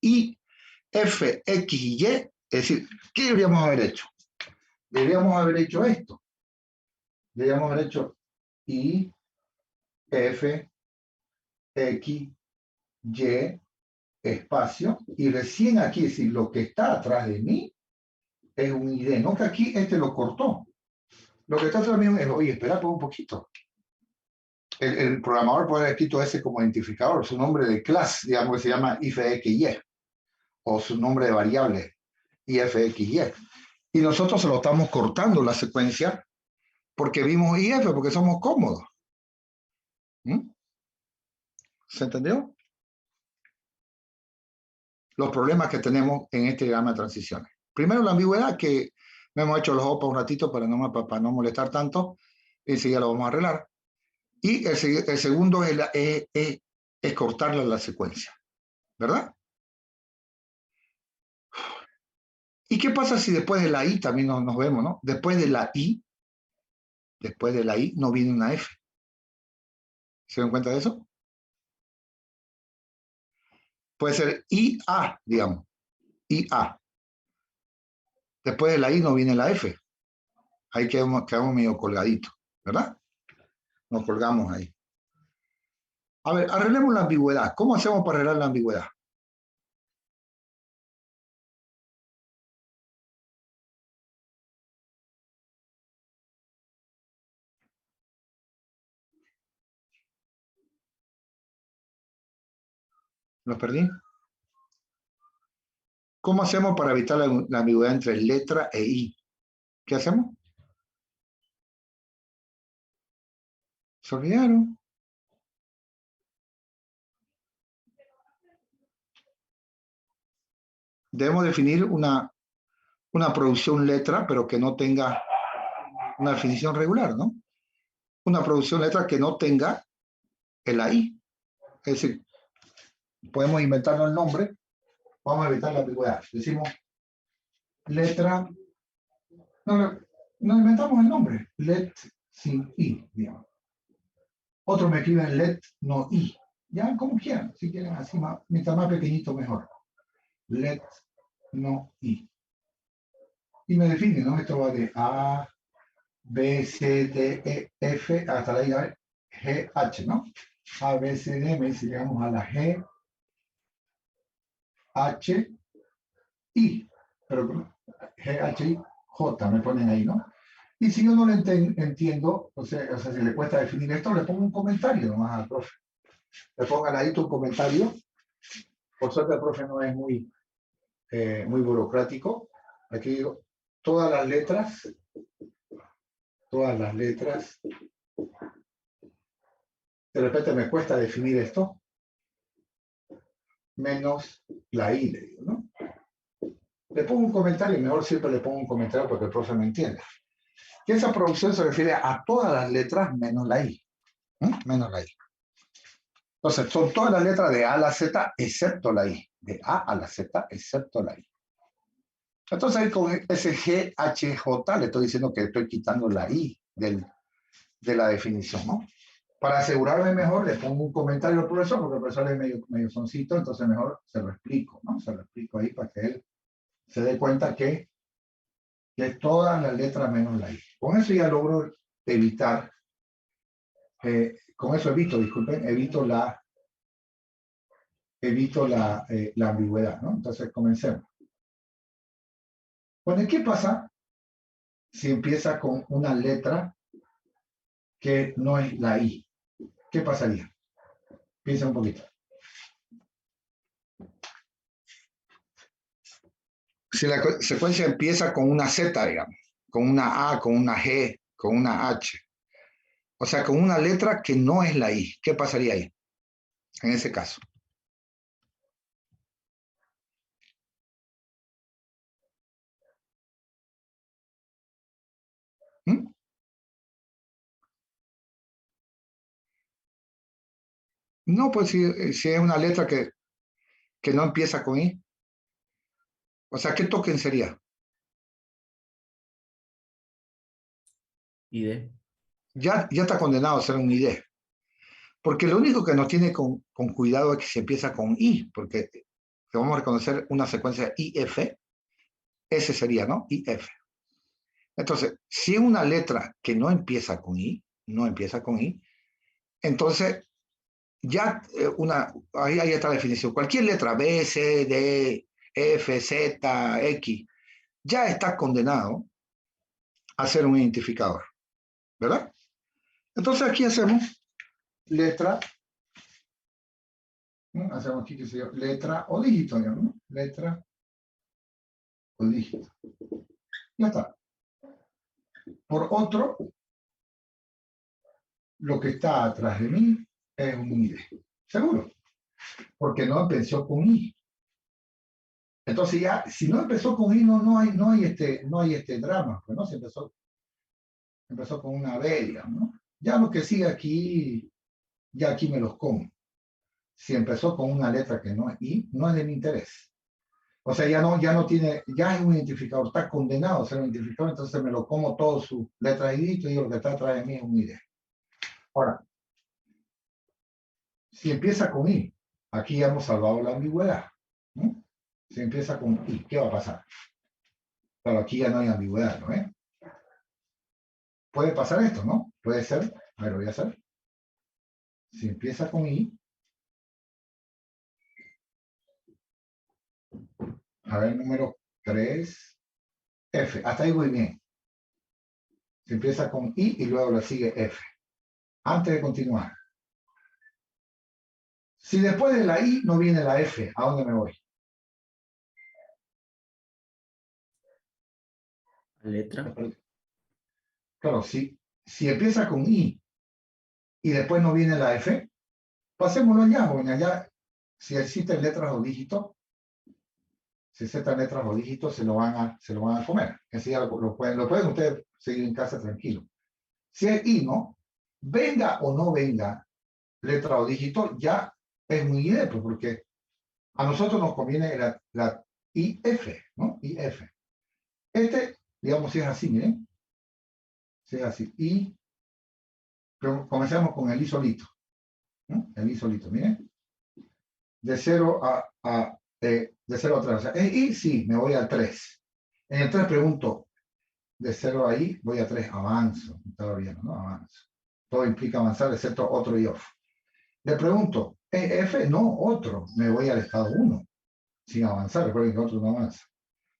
I, F, X y Y. Es decir, ¿qué deberíamos haber hecho? Deberíamos haber hecho esto. Deberíamos haber hecho I, F, X, Y, espacio, y recién aquí, es decir, lo que está atrás de mí es un ID, no que aquí lo cortó. Lo que está atrás de mí es, oye, espera por un poquito. El programador puede haber escrito ese como identificador, su nombre de clase, digamos que se llama ifxy, o su nombre de variable, ifxy. Y nosotros se lo estamos cortando la secuencia porque vimos if, porque somos cómodos. ¿Mm? ¿Se entendió? Los problemas que tenemos en este diagrama de transiciones. Primero, la ambigüedad, que me hemos hecho los ojos para un ratito para no molestar tanto, enseguida lo vamos a arreglar. Y el segundo es cortarle la secuencia, ¿verdad? ¿Y qué pasa si después de la I también nos vemos, ¿no? Después de la I no viene una F. ¿Se dan cuenta de eso? Puede ser IA, digamos. IA. Después de la I no viene la F. Ahí quedamos medio colgaditos, ¿verdad? Nos colgamos ahí. A ver, arreglemos la ambigüedad. ¿Cómo hacemos para arreglar la ambigüedad? ¿Los perdí? ¿Cómo hacemos para evitar la ambigüedad entre letra e I? ¿Qué hacemos? ¿Se olvidaron? Debemos definir una producción letra, pero que no tenga una definición regular, ¿no? Una producción letra que no tenga el AI. Es decir, podemos inventarnos el nombre, vamos a evitar la ambigüedad. Decimos letra, no inventamos el nombre, let sin I, digamos. Otros me escriben let no I, ya como quieran, si quieren así, mientras más pequeñito mejor. Let no I. Y me define, ¿no? Esto va de A, B, C, D, E, F, hasta la I, G, H, ¿no? A, B, C, D, me dice, llegamos a la G, H, I, pero G, H, I, J, me ponen ahí, ¿no? Y si yo no lo entiendo, o sea, si le cuesta definir esto, le pongo un comentario nomás al profe. Le pongo al ladito un comentario. Por suerte el profe no es muy burocrático. Aquí digo, todas las letras, de repente me cuesta definir esto, menos la I, le digo, ¿no? Le pongo un comentario, mejor siempre le pongo un comentario porque el profe me entiende. Que esa producción se refiere a todas las letras menos la I. Menos la I. Entonces, son todas las letras de A a la Z, excepto la I. De A a la Z, excepto la I. Entonces, ahí con ese G, H, J, le estoy diciendo que estoy quitando la I de la definición, ¿no? Para asegurarme mejor, le pongo un comentario al profesor, porque el profesor es medio soncito, entonces mejor se lo explico, ¿no? Se lo explico ahí para que él se dé cuenta que es todas las letras menos la I. Con eso ya logro evitar, con eso evito la ambigüedad, ¿no? Entonces, comencemos. Bueno, ¿y qué pasa si empieza con una letra que no es la I? ¿Qué pasaría? Piensa un poquito. Si la secuencia empieza con una Z, digamos, con una A, con una G, con una H, o sea, con una letra que no es la I, ¿qué pasaría ahí? En ese caso. ¿Mm? No, pues si es una letra que no empieza con I. O sea, ¿qué token sería? ID. Ya está condenado a ser un ID. Porque lo único que nos tiene con cuidado es que se empieza con I, porque vamos a reconocer una secuencia IF, ese sería, ¿no? IF. Entonces, si es una letra que no empieza con I, entonces ya ahí está la definición. Cualquier letra B, C, D, F, Z, X, ya está condenado a ser un identificador, ¿verdad? Entonces aquí hacemos letra, ¿no? Hacemos aquí, qué sé yo, letra o dígito, ¿no? Letra o dígito. Ya está. Por otro, lo que está atrás de mí es un ID. ¿Seguro? Porque no empezó con I. Entonces ya, si no empezó con I, no hay este drama, pues no se empezó con una B, digamos, ¿no? Ya lo que sigue aquí, ya aquí me los como. Si empezó con una letra que no es I, no es de mi interés. O sea, ya no tiene, ya es un identificador, está condenado a ser un identificador, entonces me lo como todo su letra y dígito y lo que está atrás de mí es un ID. Ahora, si empieza con I, aquí ya hemos salvado la ambigüedad, ¿no? Si empieza con I, ¿qué va a pasar? Claro, aquí ya no hay ambigüedad, ¿no? Puede pasar esto, ¿no? Puede ser, a ver, lo voy a hacer. Si empieza con I, a ver, número 3, F, hasta ahí voy bien. Si empieza con I y luego le sigue F. Antes de continuar. Si después de la I no viene la F, ¿a dónde me voy? Letra. Claro, si empieza con I y después no viene la F, pasémoslo ya, bueno, allá, si existen letras o dígitos, si existen letras o dígitos, se lo van a comer. Así ya lo pueden ustedes seguir en casa tranquilo. Si es I, ¿no? Venga o no venga letra o dígito, ya es muy ID, porque a nosotros nos conviene la IF, ¿no? IF. Digamos, si es así, miren. Si es así. Pero comencemos con el I solito. ¿No? El I solito, miren. De 0 a 3. O sea, ¿es I? Sí, me voy al 3. En el 3 pregunto, de 0 a I, voy a 3, avanzo. Todavía no, avanzo. Todo implica avanzar, excepto otro y off. Le pregunto, ¿es F? No, otro. Me voy al estado 1, sin avanzar. Recuerden que otro no avanza.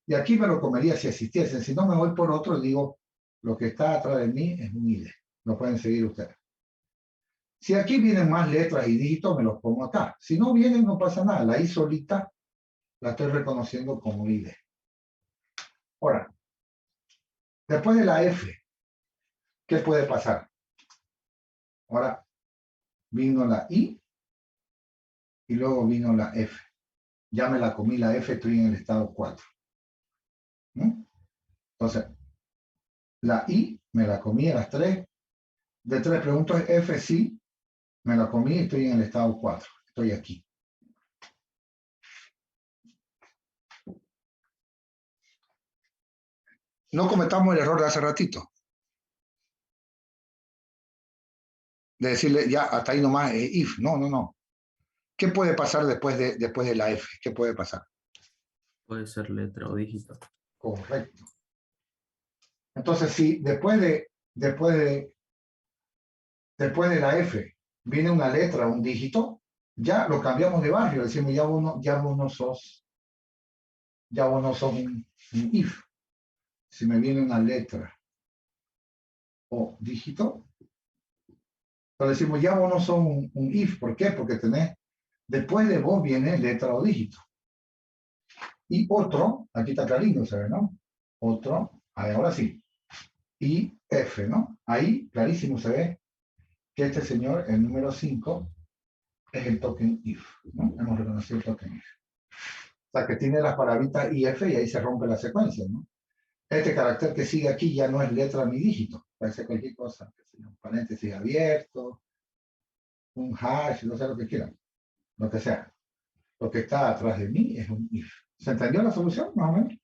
Y aquí me lo comería si existiesen. Si no, me voy por otro y digo, lo que está atrás de mí es un ID. Lo pueden seguir ustedes. Si aquí vienen más letras y dígitos, me los pongo acá. Si no vienen, no pasa nada. La I solita la estoy reconociendo como ID. Ahora, después de la F, ¿qué puede pasar? Ahora, vino la I y luego vino la F. Ya me la comí la F, estoy en el estado 4. ¿No? Entonces, la I me la comí a las 3. De 3 pregunto, F sí, me la comí, estoy en el estado 4. Estoy aquí. No cometamos el error de hace ratito. De decirle, ya, hasta ahí nomás, if. No. ¿Qué puede pasar después de la F? ¿Qué puede pasar? Puede ser letra o dígito. Correcto. Entonces, si después de la F viene una letra, un dígito, ya lo cambiamos de barrio. Decimos, ya vos no sos un if. Si me viene una letra o dígito, entonces decimos, ya vos no sos un if. ¿Por qué? Porque después de vos viene letra o dígito. Y otro, aquí está clarito, se ve, ¿no? Otro, ahora sí. Y F, ¿no? Ahí clarísimo se ve que este señor, el número 5, es el token if, ¿no? Hemos reconocido el token if. O sea, que tiene las palabritas IF y ahí se rompe la secuencia, ¿no? Este carácter que sigue aquí ya no es letra ni dígito, puede ser cualquier cosa, un paréntesis abierto, un hash, no sé lo que quieran, lo que sea. Lo que está atrás de mí es un if. ¿Se entendió la solución, más o menos?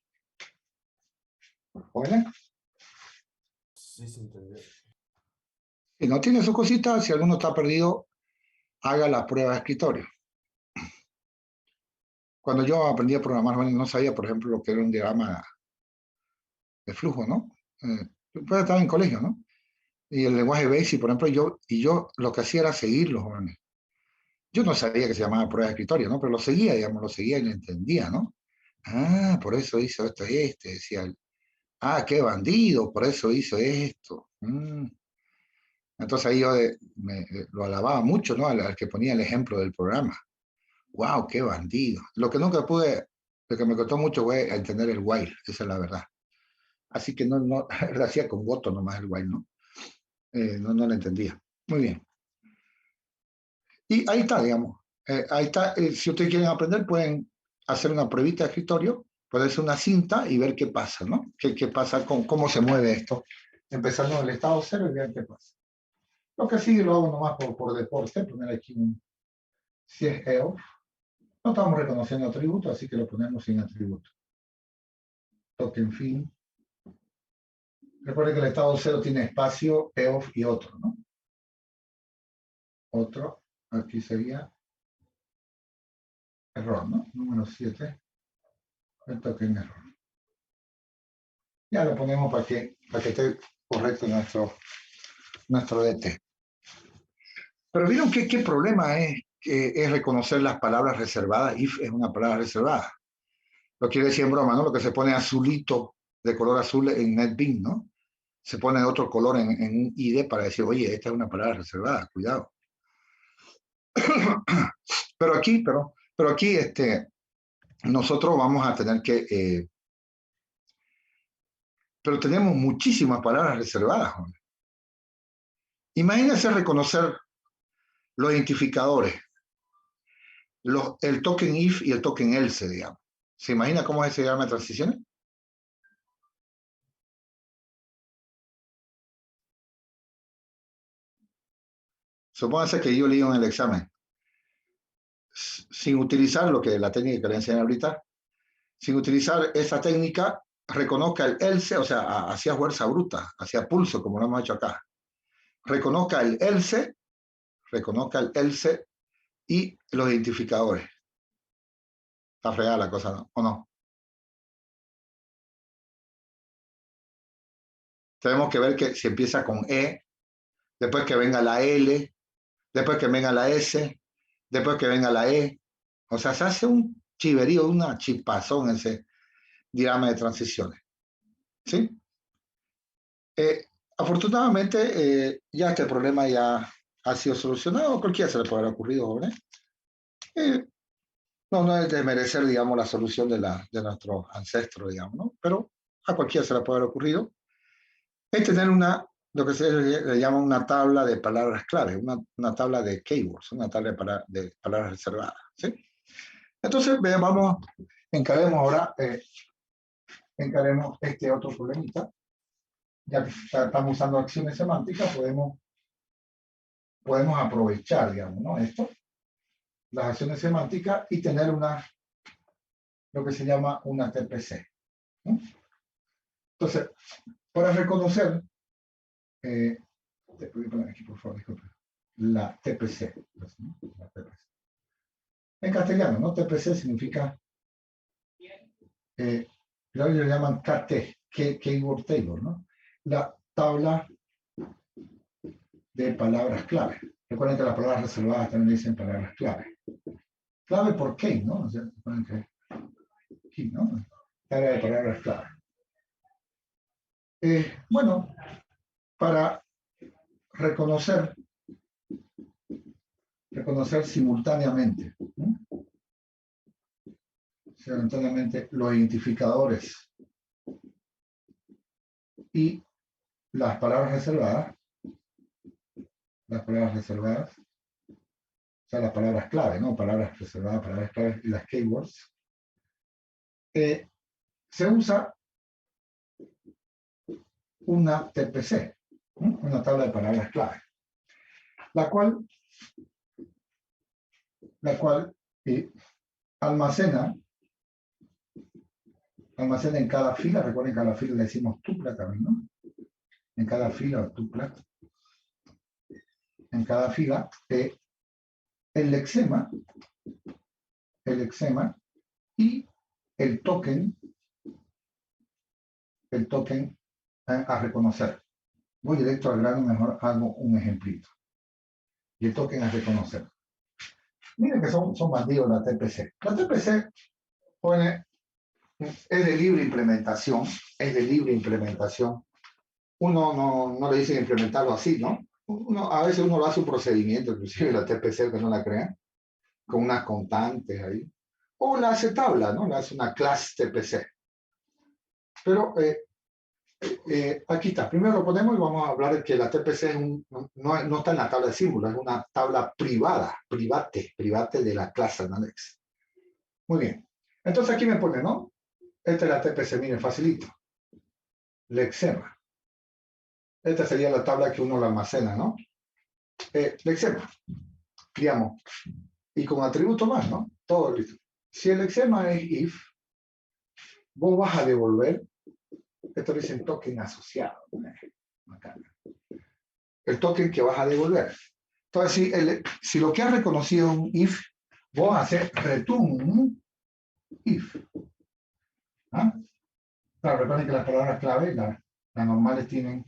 ¿Oigan? Sí, se entendió. Si no tiene su cosita, si alguno está perdido, haga la prueba de escritorio. Cuando yo aprendí a programar, bueno, no sabía, por ejemplo, lo que era un diagrama de flujo, ¿no? Puede estar en colegio, ¿no? Y el lenguaje BASIC, por ejemplo, yo lo que hacía era seguirlo, jóvenes. Yo no sabía que se llamaba prueba de escritorio, ¿no? Pero lo seguía, digamos, lo seguía y lo entendía, ¿no? Ah, por eso hizo esto y decía él. Ah, qué bandido, por eso hizo esto. Entonces ahí yo lo alababa mucho, ¿no? Al que ponía el ejemplo del programa. ¡Wow, qué bandido! Lo que nunca pude, lo que me costó mucho fue entender el while, esa es la verdad. Así que no lo hacía con voto nomás el while, ¿no? No lo entendía. Muy bien. Y ahí está, digamos. Ahí está. Si ustedes quieren aprender, pueden hacer una pruebita de escritorio, pueden hacer una cinta y ver qué pasa, ¿no? ¿Qué pasa con cómo se mueve esto? Empezando en el estado cero y ver qué pasa. Lo que sigue lo hago nomás por deporte, poner aquí si es EOF. No estamos reconociendo atributo, así que lo ponemos sin atributo. Token fin. Recuerden que el estado cero tiene espacio, EOF y otro, ¿no? Otro, aquí sería error, ¿no? Número 7. El token error. Ya lo ponemos para que esté correcto nuestro DT. Pero ¿vieron qué problema es reconocer las palabras reservadas? If es una palabra reservada. Lo quiere decir en broma, ¿no? Lo que se pone azulito, de color azul en NetBeans, ¿no? Se pone otro color en un ID para decir, oye, esta es una palabra reservada, cuidado. Pero aquí, nosotros vamos a tener que... pero tenemos muchísimas palabras reservadas. Hombre. Imagínense reconocer los identificadores, el token if y el token else, digamos. ¿Se imagina cómo es ese diagrama de transiciones? Supóngase que yo leí en el examen, sin utilizar la técnica que le enseñé ahorita, sin utilizar esa técnica, reconozca el else, o sea, hacía fuerza bruta, hacía pulso, como lo hemos hecho acá. Reconozca el else y los identificadores. Está fregada la cosa, ¿no? ¿O no? Tenemos que ver que si empieza con E, después que venga la L, después que venga la S, después que venga la E. O sea, se hace un chiverío, una chispazón ese diagrama de transiciones. ¿Sí? Afortunadamente, ya este problema ya ha sido solucionado, cualquiera se le puede haber ocurrido, ¿verdad? No es desmerecer, digamos, la solución de nuestros ancestros, digamos, ¿no? Pero a cualquiera se le puede haber ocurrido. Es tener lo que se le llama una tabla de palabras clave, una tabla de keywords, una tabla de palabras reservadas, ¿sí? Entonces, encaremos ahora, este otro problemita. Ya que estamos usando acciones semánticas, podemos aprovechar, digamos, ¿no? Las acciones semánticas y tener lo que se llama una TPC. ¿No? Entonces, para reconocer, voy a poner aquí, por favor, disculpe, la TPC. La TPC. En castellano, ¿no? TPC significa, lo llaman KT, Keyword Table, ¿no? La tabla de palabras clave. Recuerden que las palabras reservadas también dicen palabras clave. Clave por key, ¿no? O sea, recuerden que key, ¿no? Tabla de palabras clave. Bueno, para reconocer simultáneamente, ¿no? Simultáneamente los identificadores y las palabras reservadas, o sea, las palabras clave, ¿no? Palabras reservadas, palabras claves y las keywords, se usa una TPC, ¿no? Una tabla de palabras clave, la cual almacena en cada fila. Recuerden que a la fila le decimos tupla también, ¿no? En cada fila, tupla, en cada fila, el lexema y el token a reconocer. Voy directo al grano, mejor hago un ejemplito. Y el token a reconocer. Miren que son bandidos la TPC. La TPC, jóvenes, es de libre implementación, es de libre implementación. Uno no le dice implementarlo así, ¿no? A veces uno lo hace un procedimiento, inclusive la TPC, que no la crean, con unas constantes ahí. O la hace tabla, ¿no? La hace una clase TPC. Pero aquí está. Primero lo ponemos y vamos a hablar de que la TPC no está en la tabla de símbolos, es una tabla privada, private de la clase Analytics. Muy bien. Entonces aquí me pone, ¿no? Esta es la TPC, miren, facilito. Lexema. Esta sería la tabla que uno la almacena, ¿no? Lexema, digamos, y con atributo más, ¿no? Todo listo. Si el lexema es if, vos vas a devolver, esto le dicen token asociado. Acá. El token que vas a devolver. Entonces, si lo que has reconocido es un if, vos vas a hacer return if. ¿Ah? Claro, recuerden que las palabras clave, las normales, tienen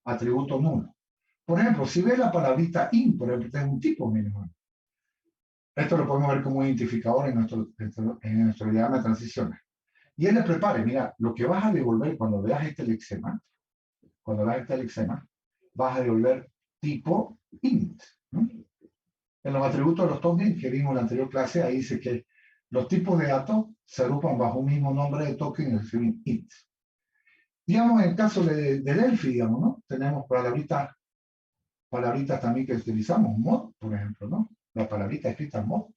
atributo nulo. Por ejemplo, si ves la palabrita in, por ejemplo, es un tipo mínimo. Esto lo podemos ver como un identificador en nuestro diagrama de transiciones. Y él le prepare, mira, lo que vas a devolver cuando veas este lexema, vas a devolver tipo int. ¿No? En los atributos de los tokens que vimos en la anterior clase, ahí dice que los tipos de datos se agrupan bajo un mismo nombre de token y reciben int. Digamos, en el caso de Delphi, digamos, ¿no? Tenemos palabritas también que utilizamos, mod, por ejemplo, ¿no? La palabrita escrita mod.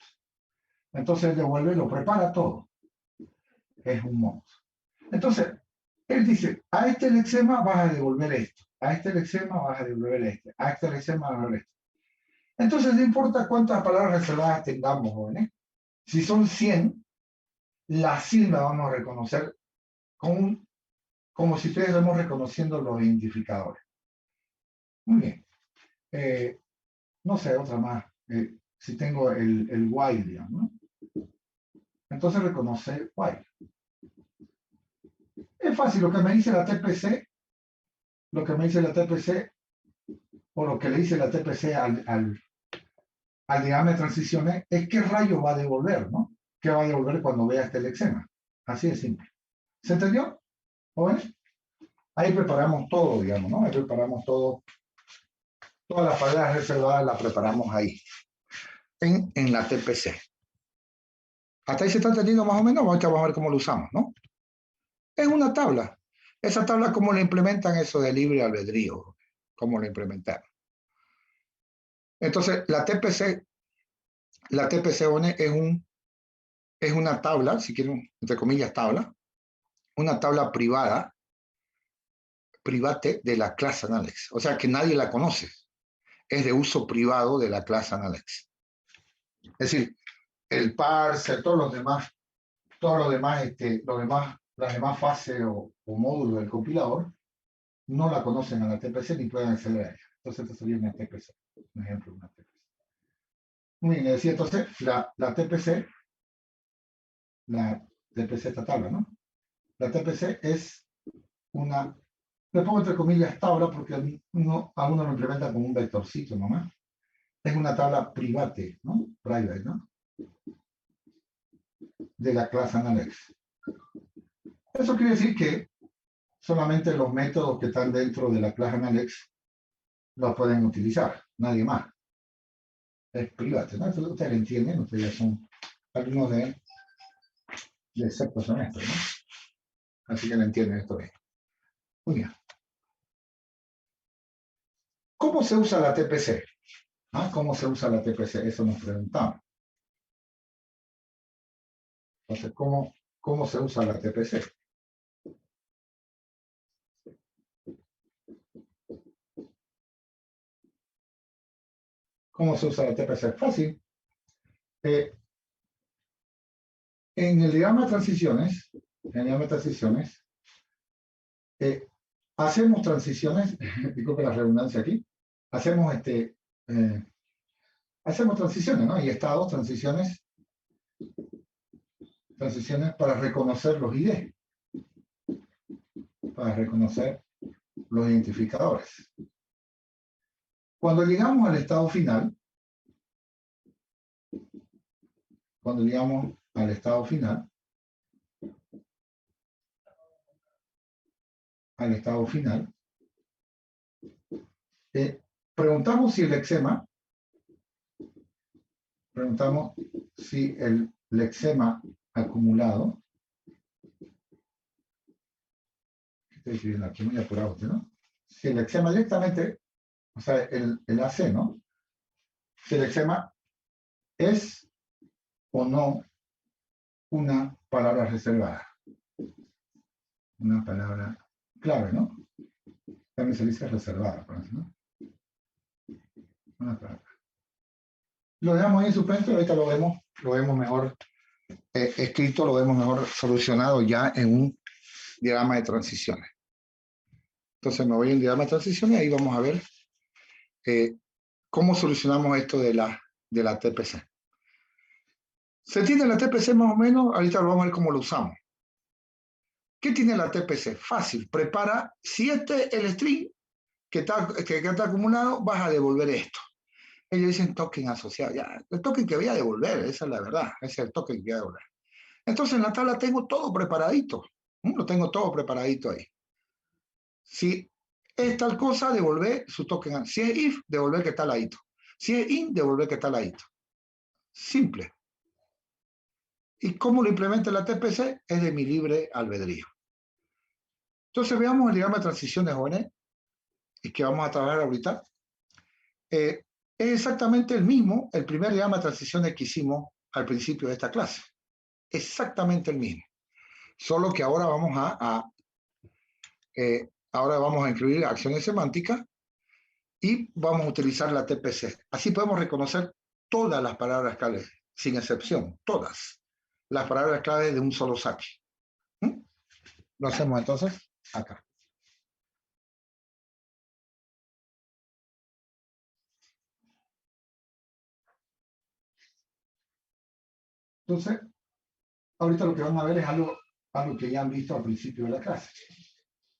Entonces él devuelve, lo prepara todo. Es un mod. Entonces, él dice, a este lexema vas a devolver esto, a este lexema vas a devolver este, a este lexema vas a devolver esto. Entonces, no importa cuántas palabras reservadas tengamos, jóvenes. Si son 100, la sílaba vamos a reconocer como si estuviéramos reconociendo los identificadores. Muy bien. No sé, otra más. Si tengo el while, digamos, ¿no? Entonces reconoce while. Es fácil, lo que me dice la TPC, o lo que le dice la TPC al diagrama de transiciones, es qué rayo va a devolver, ¿no? ¿Qué va a devolver cuando vea este lexema? Así de simple. ¿Se entendió? ¿Jóvenes? Ahí preparamos todo, digamos, ¿no? Ahí preparamos todo. Todas las palabras reservadas las preparamos ahí, en la TPC. Hasta ahí se está entendiendo más o menos. Ahorita vamos a ver cómo lo usamos, ¿no? Es una tabla. Esa tabla, ¿cómo la implementan eso de libre albedrío? ¿Cómo la implementaron? Entonces, la TPC es una tabla, si quieren, entre comillas, tabla, una tabla private de la clase Analytics. O sea, que nadie la conoce. Es de uso privado de la clase Analytics. Es decir, el parser, las demás fases o módulos del compilador no la conocen a la TPC ni pueden acceder a ella. Entonces, esta sería una TPC, un ejemplo de una TPC. Muy bien, le decía entonces, la TPC, esta tabla, ¿no? La TPC es una, le pongo entre comillas tabla porque a uno lo implementa como un vectorcito nomás. Es una tabla private, ¿no? Private, ¿no? De la clase Analytics. Eso quiere decir que solamente los métodos que están dentro de la clase Analytics los pueden utilizar, nadie más. Es private, ¿no? Eso ustedes lo entienden, ustedes ya son alumnos de sexto semestre, ¿no? Así que lo entienden esto bien. Muy bien. ¿Cómo se usa la TPC? ¿Ah? ¿Cómo se usa la TPC? Eso nos preguntamos. Entonces, ¿cómo se usa la TPC? ¿Cómo se usa la TPC? Fácil. En el diagrama de transiciones, hacemos transiciones, disculpe la redundancia aquí, hacemos transiciones, ¿no? Y estados, transiciones para reconocer los ID, para reconocer los identificadores. Cuando llegamos al estado final, cuando llegamos al estado final, preguntamos si el lexema acumulado, estoy escribiendo aquí muy apurado, ¿no? Si el lexema directamente, o sea, el AC, ¿no? Si el lexema es o no una palabra reservada. Una palabra clave, ¿no? También se dice reservada, por ejemplo, ¿no? Una palabra. Lo dejamos ahí en suspenso y ahorita lo vemos mejor escrito, lo vemos mejor solucionado ya en un diagrama de transiciones. Entonces me voy en diagrama de transiciones y ahí vamos a ver cómo solucionamos esto de la TPC. ¿Se entiende la TPC más o menos? Ahorita lo vamos a ver cómo lo usamos. ¿Qué tiene la TPC? Fácil. Prepara, si este es el string que está acumulado, vas a devolver esto. Ellos dicen token asociado. Ya, el token que voy a devolver, esa es la verdad. Ese es el token que voy a devolver. Entonces en la tabla tengo todo preparadito. Lo tengo todo preparadito ahí. Si es tal cosa, devolver su token. Si es if, devolver que está al ladito. Si es in, devolver que está al ladito. Simple. ¿Y cómo lo implementa la TPC? Es de mi libre albedrío. Entonces veamos el diagrama de transiciones, jóvenes, y que vamos a trabajar ahorita. Es exactamente el mismo, el primer diagrama de transiciones que hicimos al principio de esta clase. Exactamente el mismo. Solo que ahora vamos a incluir acciones semánticas y vamos a utilizar la TPC. Así podemos reconocer todas las palabras claves, sin excepción, todas las palabras claves de un solo saque. Lo hacemos entonces acá. Entonces, ahorita lo que van a ver es algo que ya han visto al principio de la clase.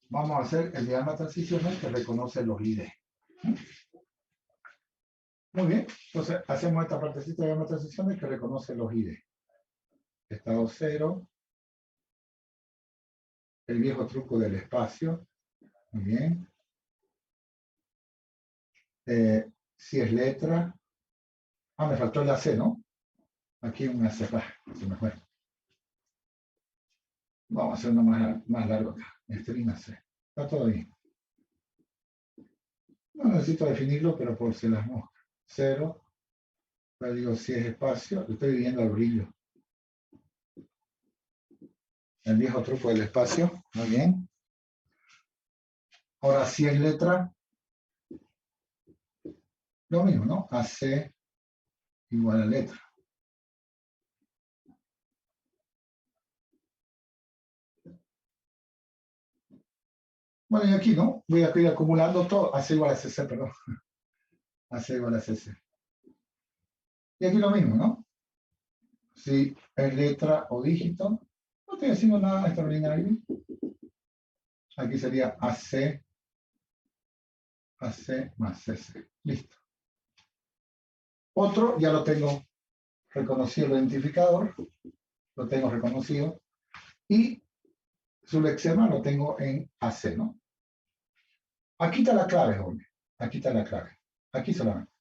Vamos a hacer el diagrama de transiciones que reconoce los ID. Muy bien, entonces hacemos esta partecita de diagrama de transiciones que reconoce los ID. Estado 0, el viejo truco del espacio. Muy bien. Si es letra. Ah, me faltó el AC, ¿no? Aquí un AC, se me fue. Vamos a hacer uno más largo acá. String AC. Está todo bien. No necesito definirlo, pero por si las moscas. 0. Le digo si es espacio. Le estoy viendo el brillo. El viejo truco del espacio. Muy bien. Ahora si es letra. Lo mismo, ¿no? AC igual a letra. Bueno, y aquí, ¿no? Voy a ir acumulando todo. AC igual a CC, perdón. AC igual a CC. Y aquí lo mismo, ¿no? Si es letra o dígito, no estoy haciendo nada extraordinario. Aquí sería AC más CC. Listo. Otro, ya lo tengo reconocido el identificador. Lo tengo reconocido. Y su lexema lo tengo en AC, ¿no? Aquí está la clave, hombre. Aquí está la clave. Aquí solamente.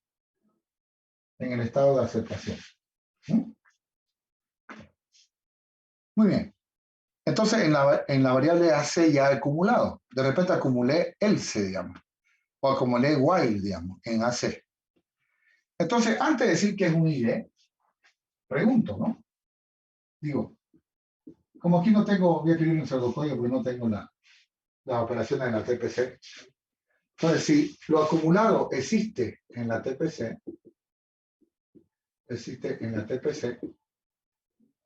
En el estado de aceptación. Muy bien. Entonces, en la variable AC ya he acumulado. De repente acumulé else, digamos. O acumulé while, digamos, en AC. Entonces, antes de decir que es un ID, pregunto, ¿no? Digo, como aquí no tengo, voy a escribir un pseudocódigo porque no tengo las operaciones en la TPC. Entonces, si lo acumulado existe en la TPC,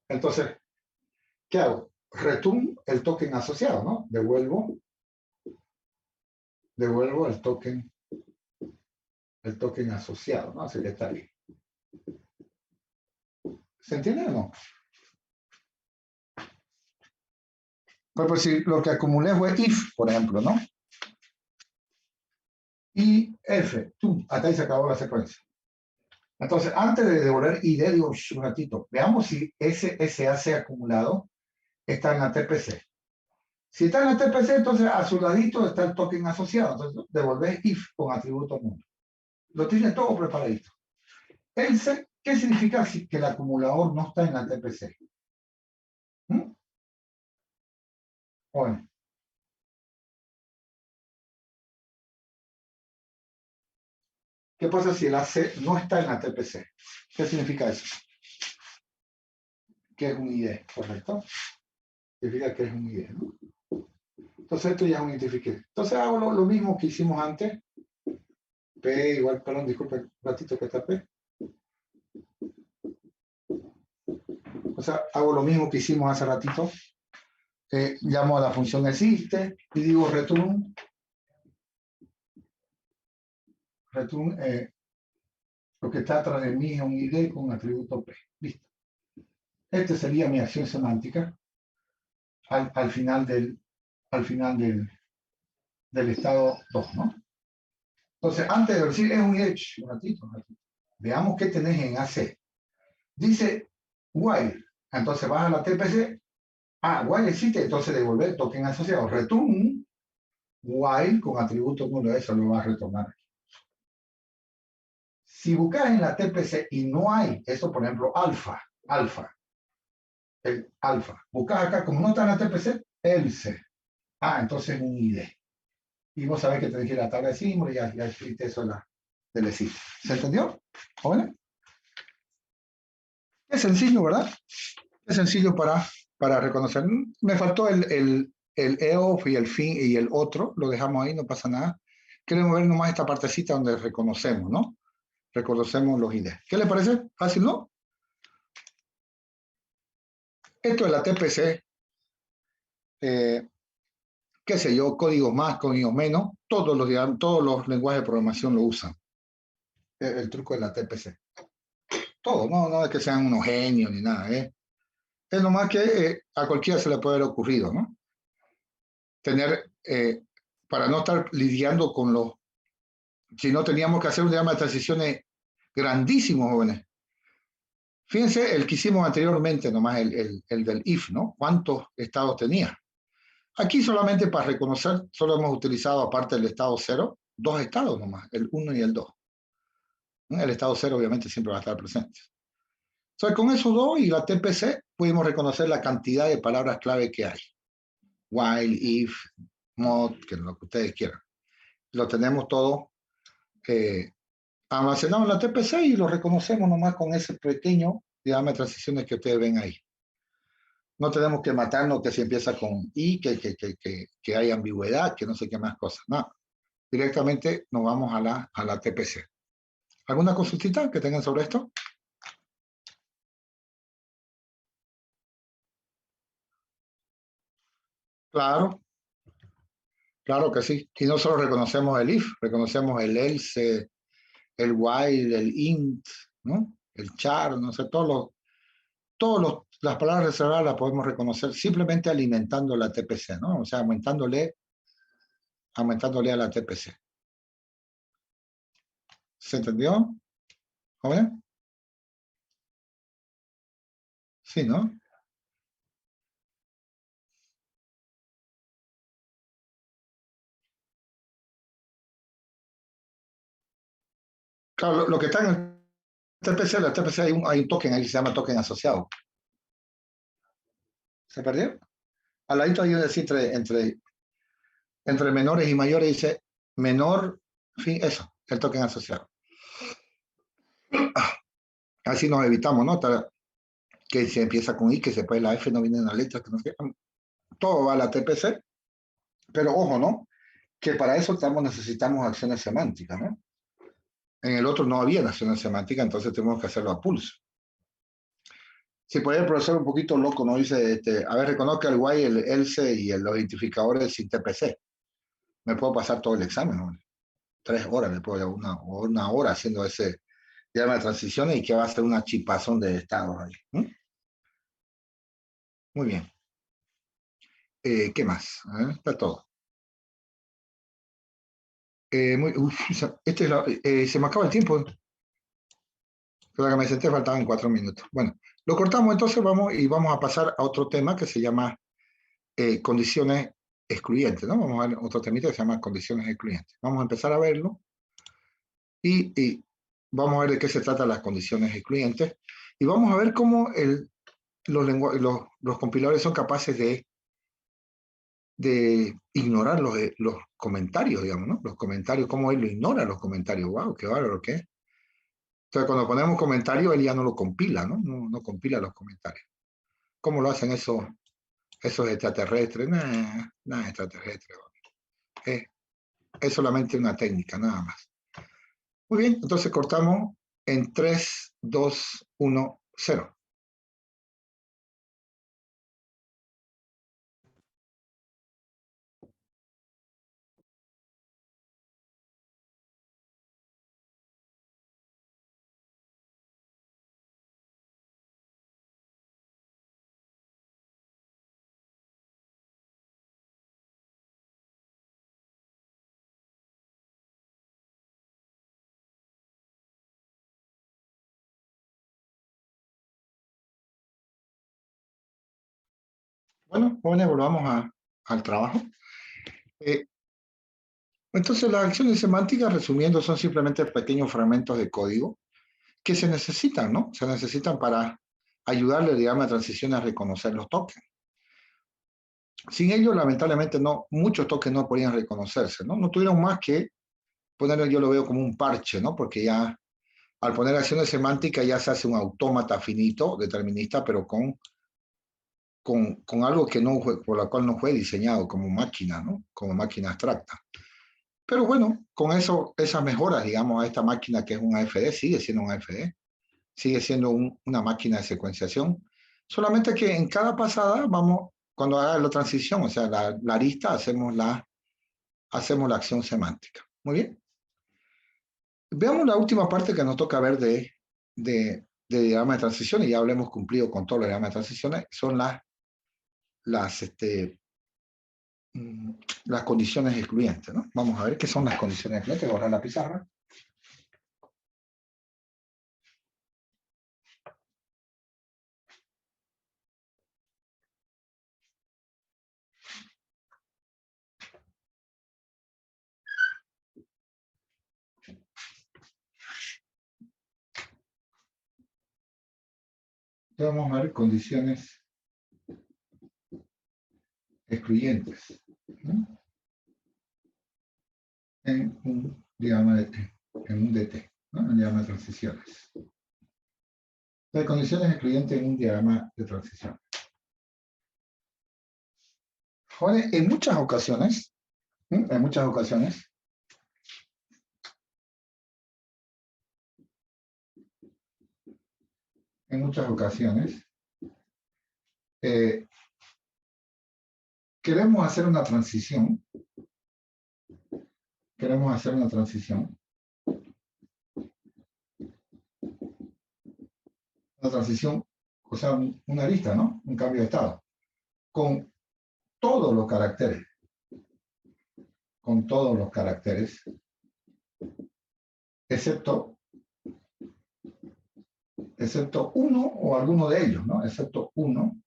entonces, ¿qué hago? Return el token asociado, ¿no? Devuelvo el token asociado, ¿no? Así que está bien. ¿Se entiende o no? Pues si lo que acumulé fue if, por ejemplo, ¿no? Y F, tú, hasta ahí se acabó la secuencia. Entonces, antes de devolver ID, digo, un ratito, veamos si ese SAC acumulado está en la TPC. Si está en la TPC, entonces a su ladito está el token asociado. Entonces, devolver if con atributo mundo. Lo tiene todo preparadito. Else, ¿qué significa que el acumulador no está en la TPC? Bueno. ¿Qué pasa si el AC no está en la TPC? ¿Qué significa eso? Que es un ID, ¿correcto? Significa que es un ID, ¿no? Entonces esto ya es un identifique. Entonces hago lo mismo que hicimos antes. P igual, perdón, disculpe, un ratito que está P. O sea, hago lo mismo que hicimos hace ratito. Llamo a la función existe y digo return lo que está atrás de mí es un ID con atributo P. Listo. Esta sería mi acción semántica al final del estado 2, ¿no? Entonces, antes de decir es un ID, un ratito. Veamos qué tenés en AC. Dice while. Entonces vas a la TPC. While existe, entonces devolver token asociado. Return while con atributo nulo. Eso lo va a retornar aquí. Si buscas en la TPC y no hay, eso por ejemplo, alfa. El alfa. Buscas acá, como no está en la TPC, else. Entonces un ID. Y vos sabés que tenés que ir a la tabla de símbolos y ya escribiste eso del existe. ¿Se entendió? ¿Jóvenes? Es sencillo, ¿verdad? Es sencillo para reconocer. Me faltó el EOF y el fin y el otro. Lo dejamos ahí, no pasa nada. Queremos ver nomás esta partecita donde reconocemos, ¿no? Reconocemos los ID. ¿Qué le parece? ¿Fácil, no? Esto es la TPC. Qué sé yo, códigos más, códigos menos. Todos los lenguajes de programación lo usan. El truco de la TPC. Todo, no es que sean unos genios ni nada, ¿eh? Es nomás que a cualquiera se le puede haber ocurrido, ¿no? Para no estar lidiando con si no teníamos que hacer un diagrama de transiciones grandísimo, jóvenes. Fíjense el que hicimos anteriormente, nomás el del if, ¿no? ¿Cuántos estados tenía? Aquí solamente para reconocer, solo hemos utilizado, aparte del estado 0, 2 estados nomás, el 1 y el 2. El estado 0 obviamente siempre va a estar presente. Entonces, con esos dos y la TPC pudimos reconocer la cantidad de palabras clave que hay. While, if, mod, que lo que ustedes quieran. Lo tenemos todo almacenado en la TPC y lo reconocemos nomás con ese pequeño diagrama de transiciones que ustedes ven ahí. No tenemos que matarnos que si empieza con i, que hay ambigüedad, que no sé qué más cosas. No, directamente nos vamos a la TPC. ¿Alguna consultita que tengan sobre esto? Claro, claro que sí. Y no solo reconocemos el if, reconocemos el else, el while, el int, ¿no? El char, no sé, las palabras reservadas las podemos reconocer simplemente alimentando la TPC, ¿no? O sea, aumentándole a la TPC. ¿Se entendió? ¿Joven? Sí, ¿no? Claro, lo que está en el TPC, la TPC hay un token ahí que se llama token asociado. ¿Se perdió? Al ladito hay un decir entre menores y mayores dice menor, en fin, eso, el token asociado. Así nos evitamos, ¿no? Que se empieza con I, que se puede la F, no viene en la letra, que no sé. Todo va a la TPC, pero ojo, ¿no? Que para eso necesitamos acciones semánticas, ¿no? En el otro no había acciones semánticas, entonces tenemos que hacerlo a pulso. Si puede el profesor un poquito loco, ¿no? Dice, a ver, reconozca el while, el else y los identificadores sin TPC. Me puedo pasar todo el examen, ¿no? 3 horas, me puedo una hora haciendo ese diagrama de transiciones y que va a ser una chipazón de estados ahí. Muy bien. ¿Qué más? Está todo. Se me acaba el tiempo. Pero que me senté faltaban 4 minutos. Bueno, lo cortamos entonces, vamos a pasar a otro tema que se llama condiciones excluyentes, ¿no? Vamos a ver otro temita que se llama condiciones excluyentes. Vamos a empezar a verlo y vamos a ver de qué se tratan las condiciones excluyentes y vamos a ver cómo los compiladores son capaces de ignorar los comentarios, digamos, ¿no? Los comentarios, cómo él lo ignora los comentarios. ¡Wow! ¡Qué bárbaro que es! Entonces, cuando ponemos comentarios, él ya no lo compila, ¿no? No compila los comentarios. ¿Cómo lo hacen esos extraterrestres? Nada extraterrestre. Es solamente una técnica, nada más. Muy bien, entonces cortamos en 3, 2, 1, 0. Bueno, jóvenes, volvamos al trabajo. Entonces, las acciones semánticas, resumiendo, son simplemente pequeños fragmentos de código que se necesitan, ¿no? Se necesitan para ayudarle, digamos, a transición a reconocer los tokens. Sin ellos, lamentablemente, muchos tokens no podían reconocerse, ¿no? No tuvieron más que ponerlo, yo lo veo como un parche, ¿no? Porque ya al poner acciones semánticas ya se hace un autómata finito, determinista, pero con algo que por la cual no fue diseñado como máquina, ¿no? Como máquina abstracta. Pero bueno, con esas mejoras, digamos, a esta máquina que es un AFD, sigue siendo un AFD, sigue siendo una máquina de secuenciación, solamente que en cada pasada cuando haga la transición, o sea, la arista, hacemos la acción semántica. Muy bien. Veamos la última parte que nos toca ver de diagrama de transición, y ya hablemos cumplido con todos los diagramas de transiciones, son las condiciones excluyentes, ¿no? Vamos a ver qué son las condiciones excluyentes. Voy a borrar la pizarra. Vamos a ver condiciones excluyentes, ¿no? En un diagrama de T, en un DT, ¿no? En un diagrama de transiciones. Las condiciones excluyentes en un diagrama de transición. Joder, en muchas ocasiones, queremos hacer una transición, o sea, una arista, ¿no? Un cambio de estado, con todos los caracteres, excepto uno o alguno de ellos, ¿no? Excepto uno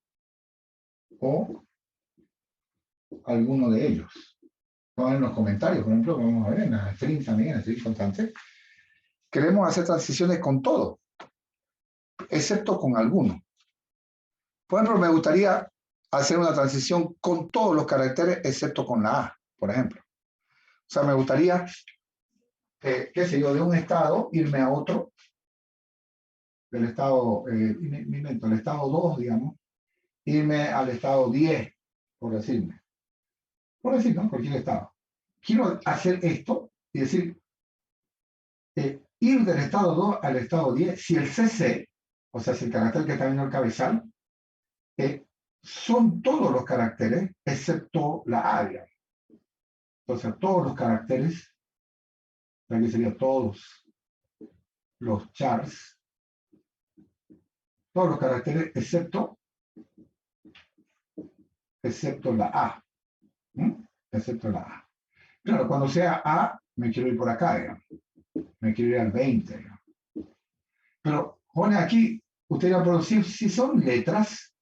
o alguno de ellos. Vamos a ver en los comentarios, por ejemplo, vamos a ver en las strings también, en las strings constantes. Queremos hacer transiciones con todo, excepto con alguno. Por ejemplo, me gustaría hacer una transición con todos los caracteres, excepto con la A, por ejemplo. O sea, me gustaría, qué sé yo, de un estado irme a otro, del estado, el estado 2, digamos, irme al estado 10, por decir, ¿no? Cualquier estado. Quiero hacer esto y decir, ir del estado 2 al estado 10, si el CC, o sea, si el carácter que está viendo el cabezal, son todos los caracteres, excepto la A, digamos. Entonces, todos los caracteres, aquí serían todos los chars, todos los caracteres excepto la A. Excepto la A. Claro, cuando sea A, me quiero ir por acá, digamos. Me quiero ir al 20, digamos. Pero Jóvenes, aquí ustedes van a producir, si son letras,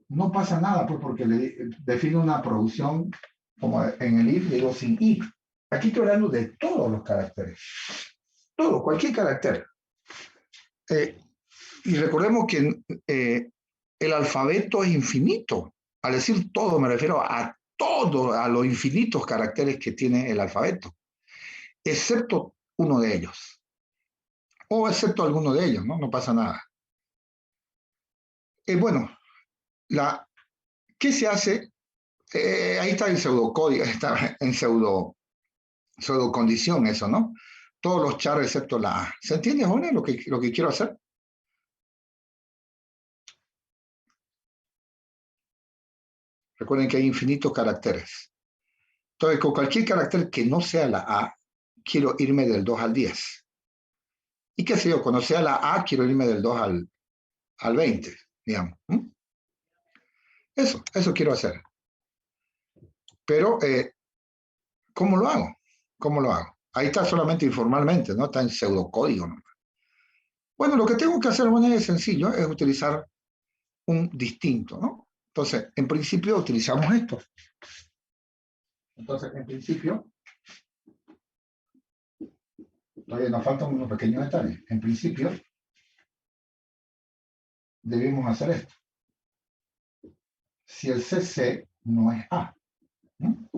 no pasa nada, pues, porque le defino una producción como en el if, digo sin if. Aquí estoy hablando de todos los caracteres. Todo, cualquier carácter. Y recordemos que el alfabeto es infinito. Al decir todo, me refiero a todo, a los infinitos caracteres que tiene el alfabeto, excepto uno de ellos. O excepto alguno de ellos, ¿no? No pasa nada. Bueno, ¿qué se hace? Ahí está el pseudocódigo, está en pseudocondición eso, ¿no? Todos los char excepto la A. ¿Se entiende, jóvenes, lo que quiero hacer? Recuerden que hay infinitos caracteres. Entonces, con cualquier carácter que no sea la A, quiero irme del 2 al 10. Y qué sé yo, cuando sea la A, quiero irme del 2 al 20, digamos. Eso quiero hacer. Pero, ¿cómo lo hago? ¿Cómo lo hago? Ahí está solamente informalmente, ¿no? Está en pseudocódigo, ¿no? Bueno, lo que tengo que hacer de manera sencillo es utilizar un distinto, ¿no? Entonces, en principio utilizamos esto. Entonces, en principio, todavía nos faltan unos pequeños detalles. En principio, debemos hacer esto. Si el CC no es A, ¿no?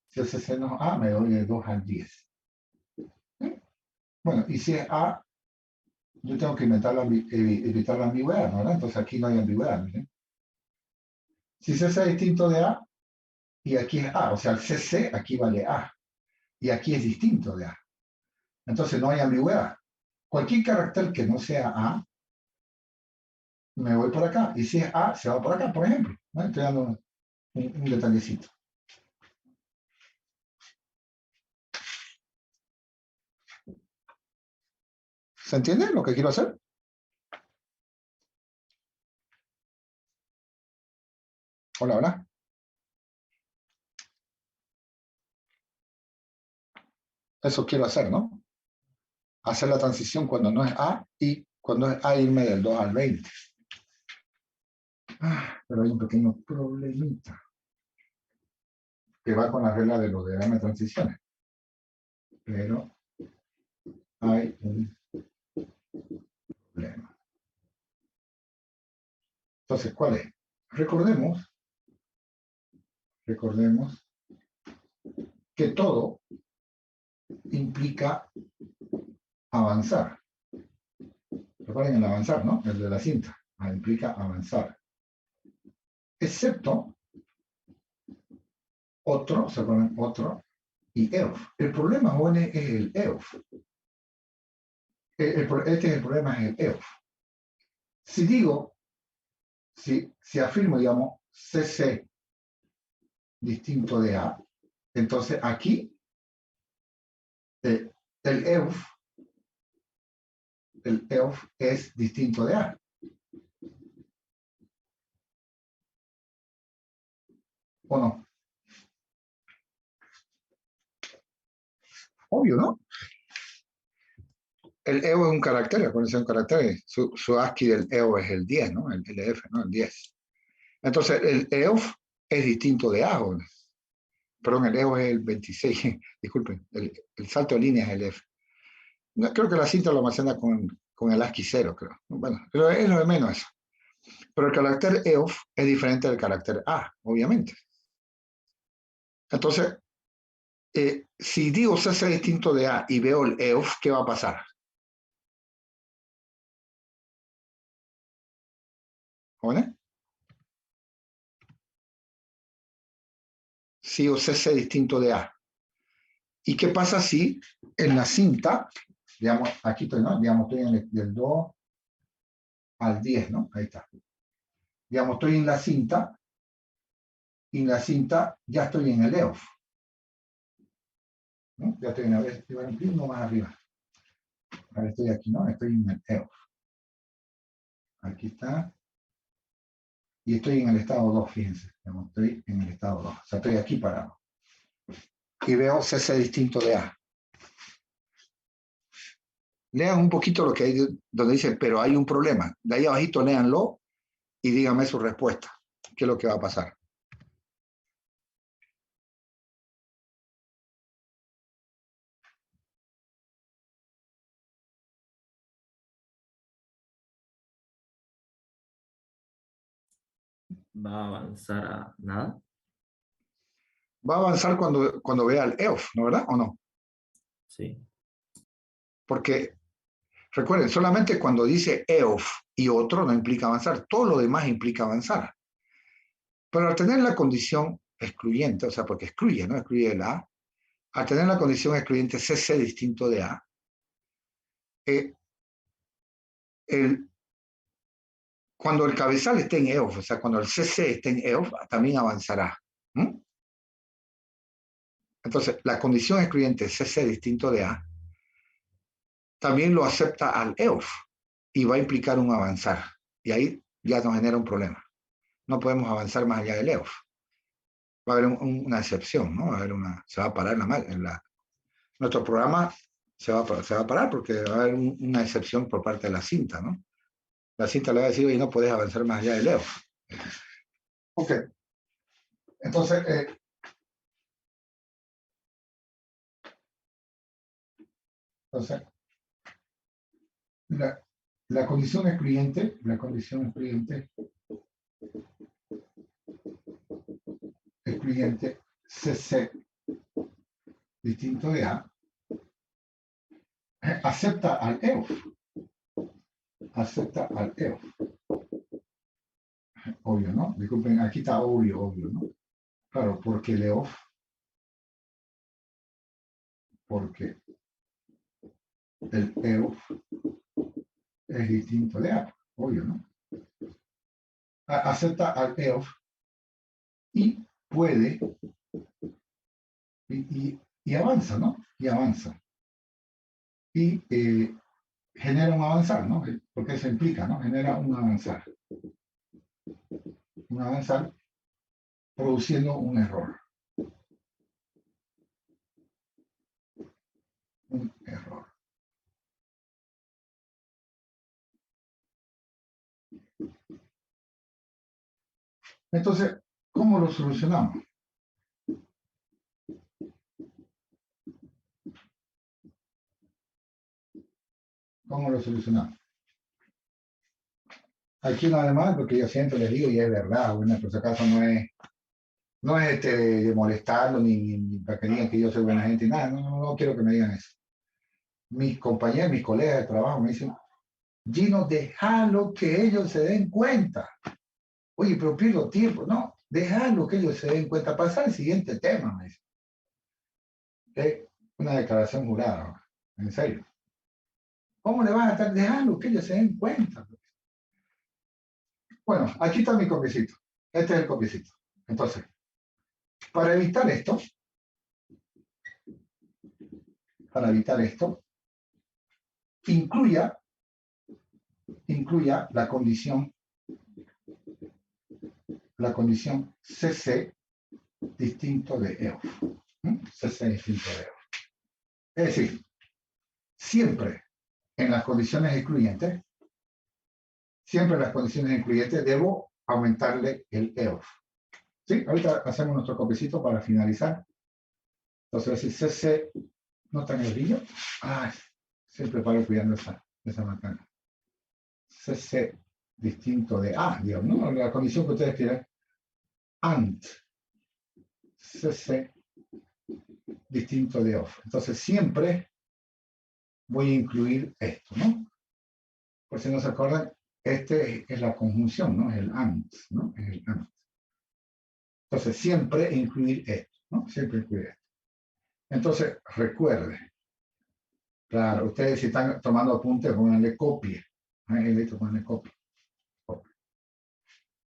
Si el CC no es A, me doy de 2 al 10. ¿Sí? Bueno, y si es A, yo tengo que evitar la ambigüedad, ¿no? Entonces aquí no hay ambigüedad. ¿Sí? Si CC es distinto de A, y aquí es A, o sea, el CC aquí vale A, y aquí es distinto de A. Entonces no hay ambigüedad. Cualquier carácter que no sea A, me voy por acá. Y si es A, se va por acá, por ejemplo. ¿No? Estoy dando un detallecito. ¿Se entiende lo que quiero hacer? Hola, hola. Eso quiero hacer, ¿no? Hacer la transición cuando no es A y cuando es A irme del 2 al 20. Pero hay un pequeño problemita que va con la regla de los diagramas de transiciones. Pero hay un problema. Entonces, ¿cuál es? Recordemos que todo implica avanzar. Recuerden el avanzar, ¿no? El de la cinta. Implica avanzar. Excepto otro, se ponen otro, y EOF. El problema, jóvenes, es el EOF. Este es el problema, es el EOF. Si digo, si afirmo, digamos, CC distinto de A, entonces aquí el EOF es distinto de A. ¿O no? Obvio, ¿no? El EO es un carácter, acuérdense, un carácter. Su ASCII del EO es el 10, ¿no? El F, ¿no? El 10. Entonces, el EOF es distinto de A, ¿no? Perdón, el EO es el 26. Disculpen, el salto de línea es el F. No, creo que la cinta lo almacena con el ASCII 0, creo. Bueno, pero es lo de menos eso. Pero el carácter EOF es diferente del carácter A, obviamente. Entonces, si digo CC distinto de A y veo el EOF, ¿qué va a pasar? ¿Jóvenes? Si o CC distinto de A. ¿Y qué pasa si en la cinta, digamos, aquí estoy, ¿no? Digamos, estoy del 2 al 10, ¿no? Ahí está. Digamos, estoy en la cinta, y en la cinta ya estoy en el EOF. ¿No? Ya estoy en uno más arriba. Ahora estoy aquí, ¿no? Estoy en el EOF. Aquí está. Y estoy en el estado 2, fíjense. Digamos, estoy en el estado 2. O sea, estoy aquí parado. Y veo CC distinto de A. lean un poquito lo que hay, donde dice, pero hay un problema. De ahí abajito léanlo y díganme su respuesta. ¿Qué es lo que va a pasar? ¿Va a avanzar a nada? Va a avanzar cuando vea el EOF, ¿no verdad? ¿O no? Sí. Porque, recuerden, solamente cuando dice EOF y otro no implica avanzar. Todo lo demás implica avanzar. Pero al tener la condición excluyente, o sea, porque excluye, ¿no? Excluye la A. Al tener la condición excluyente CC distinto de A, cuando el cabezal esté en EOF, o sea, cuando el CC esté en EOF, también avanzará. ¿Mm? Entonces, la condición excluyente CC distinto de A también lo acepta al EOF y va a implicar un avanzar. Y ahí ya nos genera un problema. No podemos avanzar más allá del EOF. Va a haber una excepción, ¿no? Va a haber se va a parar nuestro programa se va a parar porque va a haber una excepción por parte de la cinta, ¿no? La cinta le va a decir, oye, no puedes avanzar más allá del EOF. Ok. Entonces, la condición excluyente CC distinto de A, acepta al EOF. Acepta al EOF. Obvio, ¿no? Disculpen, aquí está obvio, ¿no? Claro, porque el EOF, porque el EOF es distinto de A, obvio, ¿no? Acepta al EOF y puede, y avanza, ¿no? Y avanza. Y genera un avanzar, ¿no? Porque eso implica, ¿no? Genera un avanzar. Un avanzar produciendo un error. Un error. Entonces, ¿cómo lo solucionamos? ¿Cómo lo solucionamos? Aquí nada más, porque yo siempre les digo, y es verdad, bueno, por si acaso no es de molestarlo, ni para que digan que yo soy buena gente, nada, no quiero que me digan eso. Mis compañeros, mis colegas de trabajo me dicen, Gino, déjalo que ellos se den cuenta. Oye, pero pierdo tiempo. No, déjalo que ellos se den cuenta. Pasar al siguiente tema, me dice. ¿Okay? Una declaración jurada, en serio. ¿Cómo le vas a estar dejando que ellos se den cuenta? Bueno, aquí está mi copiecito. Este es el copiecito. Entonces, para evitar esto, incluya la condición CC distinto de EOF. CC distinto de EOF. Es decir, siempre en las condiciones excluyentes, debo aumentarle el EOF. ¿Sí? Ahorita hacemos nuestro copiecito para finalizar. Entonces, si CC no está en el brillo, siempre paro cuidando esa macana. CC distinto de A, digamos, ¿no? La condición que ustedes quieren. AND. CC distinto de OFF. Entonces, siempre voy a incluir esto, ¿no? Por si no se acuerdan, este es la conjunción, ¿no? Es el AND, ¿no? Es el AND. Entonces, siempre incluir esto, ¿no? Siempre incluir esto. Entonces, recuerde. Claro, ustedes si están tomando apuntes, pónganle copia. Pónganle copia.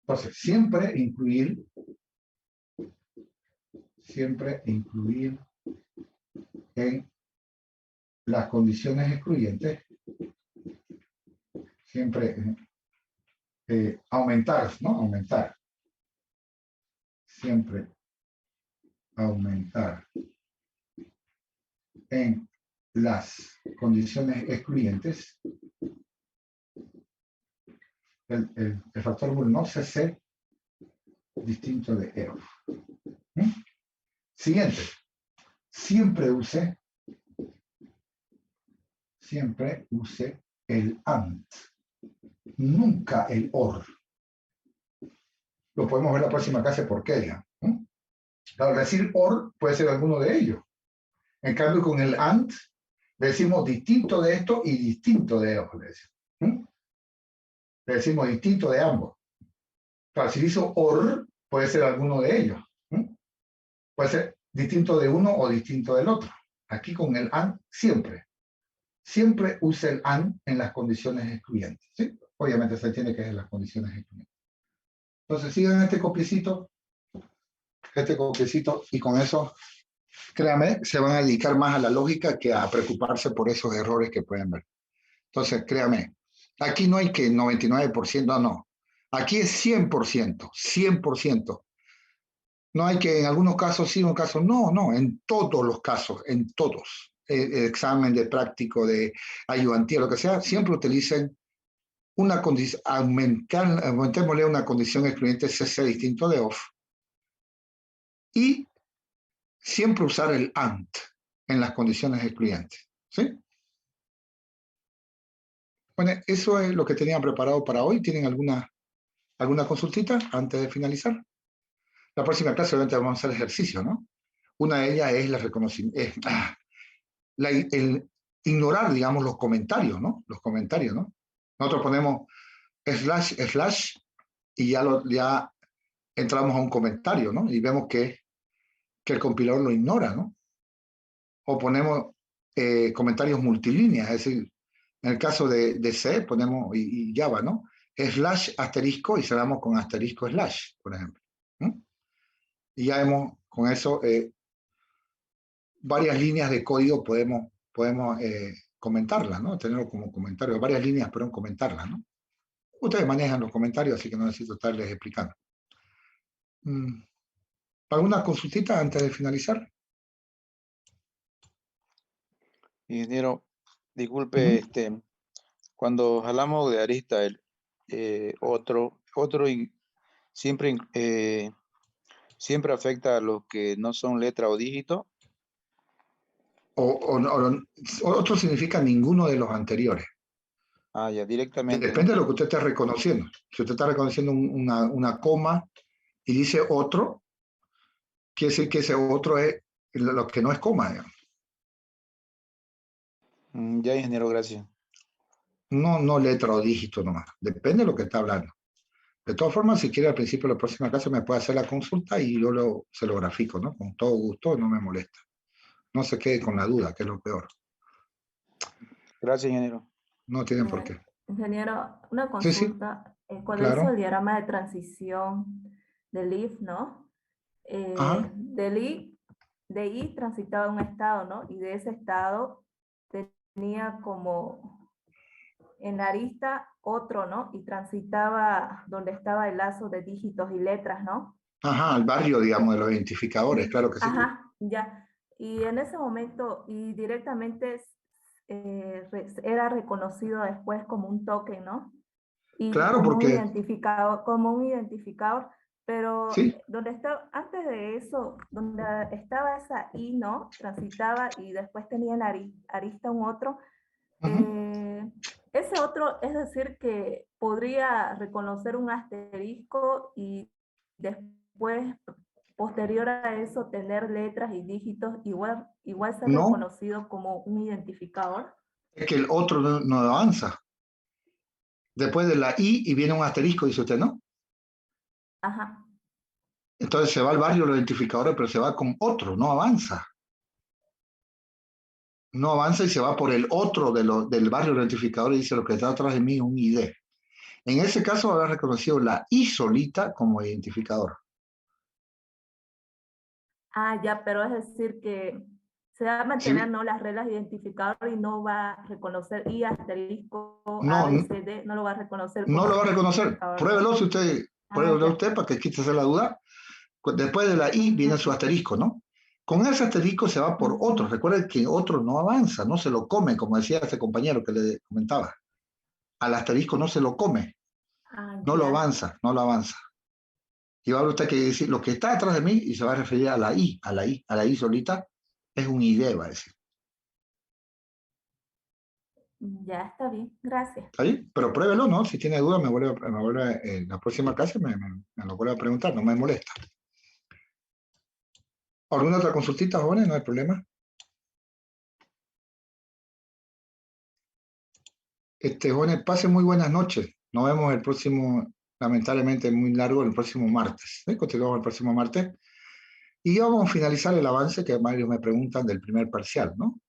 Entonces, siempre incluir en las condiciones excluyentes, siempre aumentar, ¿no? Aumentar. Siempre aumentar en las condiciones excluyentes, el factor bool no CC distinto de EOF. Siguiente. Siempre use el AND. Nunca el OR. Lo podemos ver la próxima clase por qué ya. Al decir OR puede ser alguno de ellos. En cambio con el AND decimos distinto de esto y distinto de ellos. Le decimos distinto de ambos. Claro, si hizo OR puede ser alguno de ellos. Puede ser distinto de uno o distinto del otro. Aquí con el AND siempre use el AND en las condiciones excluyentes. ¿Sí? Obviamente se tiene que ser las condiciones excluyentes. Entonces sigan este copiecito, y con eso, créanme, se van a dedicar más a la lógica que a preocuparse por esos errores que pueden ver. Entonces, créanme, aquí no hay que 99%, no. Aquí es 100%, 100%. No hay que en algunos casos sí, en un caso no, en todos los casos, en todos. Examen de práctico, de ayudantía, lo que sea, siempre utilicen una condición, aumentémosle una condición excluyente CC distinto de OFF y siempre usar el AND en las condiciones excluyentes. ¿Sí? Bueno, eso es lo que tenía preparado para hoy. ¿Tienen alguna consultita antes de finalizar? La próxima clase obviamente vamos a hacer ejercicio, ¿no? Una de ellas es el ignorar, digamos, los comentarios, ¿no? Los comentarios, ¿no? Nosotros ponemos / y ya entramos a un comentario, ¿no? Y vemos que el compilador lo ignora, ¿no? O ponemos comentarios multilíneas, es decir, en el caso de C ponemos, y Java, ¿no? / asterisco y cerramos con asterisco / por ejemplo. ¿No? Y ya hemos, con eso, varias líneas de código podemos comentarlas, ¿no? Tenerlo como comentario, varias líneas, pero comentarlas, ¿no? Ustedes manejan los comentarios, así que no necesito estarles explicando. ¿Alguna consultita antes de finalizar? Ingeniero, disculpe, cuando hablamos de arista, otro siempre afecta a los que no son letra o dígito. Otro significa ninguno de los anteriores. Ah, ya, directamente. Depende de lo que usted esté reconociendo. Si usted está reconociendo una coma y dice otro, quiere decir que ese otro es lo que no es coma, digamos. Ya, ingeniero, gracias. No letra o dígito nomás. Depende de lo que está hablando. De todas formas, si quiere al principio de la próxima clase me puede hacer la consulta y yo se lo grafico, ¿no? Con todo gusto, no me molesta. No se quede con la duda, que es lo peor. Gracias, ingeniero. No tienen por qué. Ingeniero, una consulta. Sí. Cuando Claro. hizo el diagrama de transición del if, ¿no? De I transitaba un estado, ¿no? Y de ese estado tenía como en la arista otro, ¿no? Y transitaba donde estaba el lazo de dígitos y letras, ¿no? Ajá, el barrio, digamos, de los identificadores, claro que sí. Ajá, ya. Y en ese momento, y directamente era reconocido después como un token, ¿no? Y claro, como porque... como un identificador, pero sí. Antes de eso, donde estaba esa I, ¿no? Transitaba y después tenía en arista un otro. Ese otro, es decir, que podría reconocer un asterisco y después, posterior a eso, tener letras y dígitos, igual ser reconocido como un identificador. Es que el otro no avanza. Después de la I y viene un asterisco, dice usted, ¿no? Ajá. Entonces se va al barrio los identificadores, pero se va con otro, no avanza. No avanza y se va por el otro del barrio identificador y dice lo que está atrás de mí es un ID. En ese caso habrá reconocido la I solita como identificador. Ah, ya, pero es decir que se va a mantener, sí, ¿no? Las reglas de identificador y no va a reconocer I asterisco A, B, C, D, no lo va a reconocer. No lo va a reconocer. Pruébelo si usted, pruébelo usted para que quite la duda. Después de la I viene su asterisco, ¿no? Con ese asterisco se va por otro. Recuerden que otro no avanza, no se lo come, como decía este compañero que le comentaba. Al asterisco no se lo come, no lo Ya. avanza, no lo avanza. Y va a usted que decir, lo que está atrás de mí, y se va a referir a la I, a la I solita, es un ID, va a decir. Ya está bien, gracias. ¿Está bien? Pero pruébelo, ¿no? Si tiene duda, en la próxima clase me lo vuelve a preguntar, no me molesta. ¿Alguna otra consultita, jóvenes? No hay problema. Jóvenes, pasen muy buenas noches. Nos vemos el próximo, lamentablemente muy largo, el próximo martes. Continuamos el próximo martes. Y vamos a finalizar el avance que varios me preguntan del primer parcial, ¿no?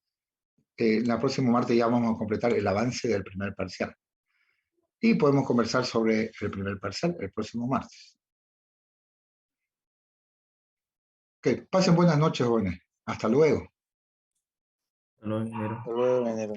La próxima martes ya vamos a completar el avance del primer parcial. Y podemos conversar sobre el primer parcial el próximo martes. Ok, pasen buenas noches, jóvenes. Hasta luego. Hasta luego, ingeniero. Hasta luego, ingeniero.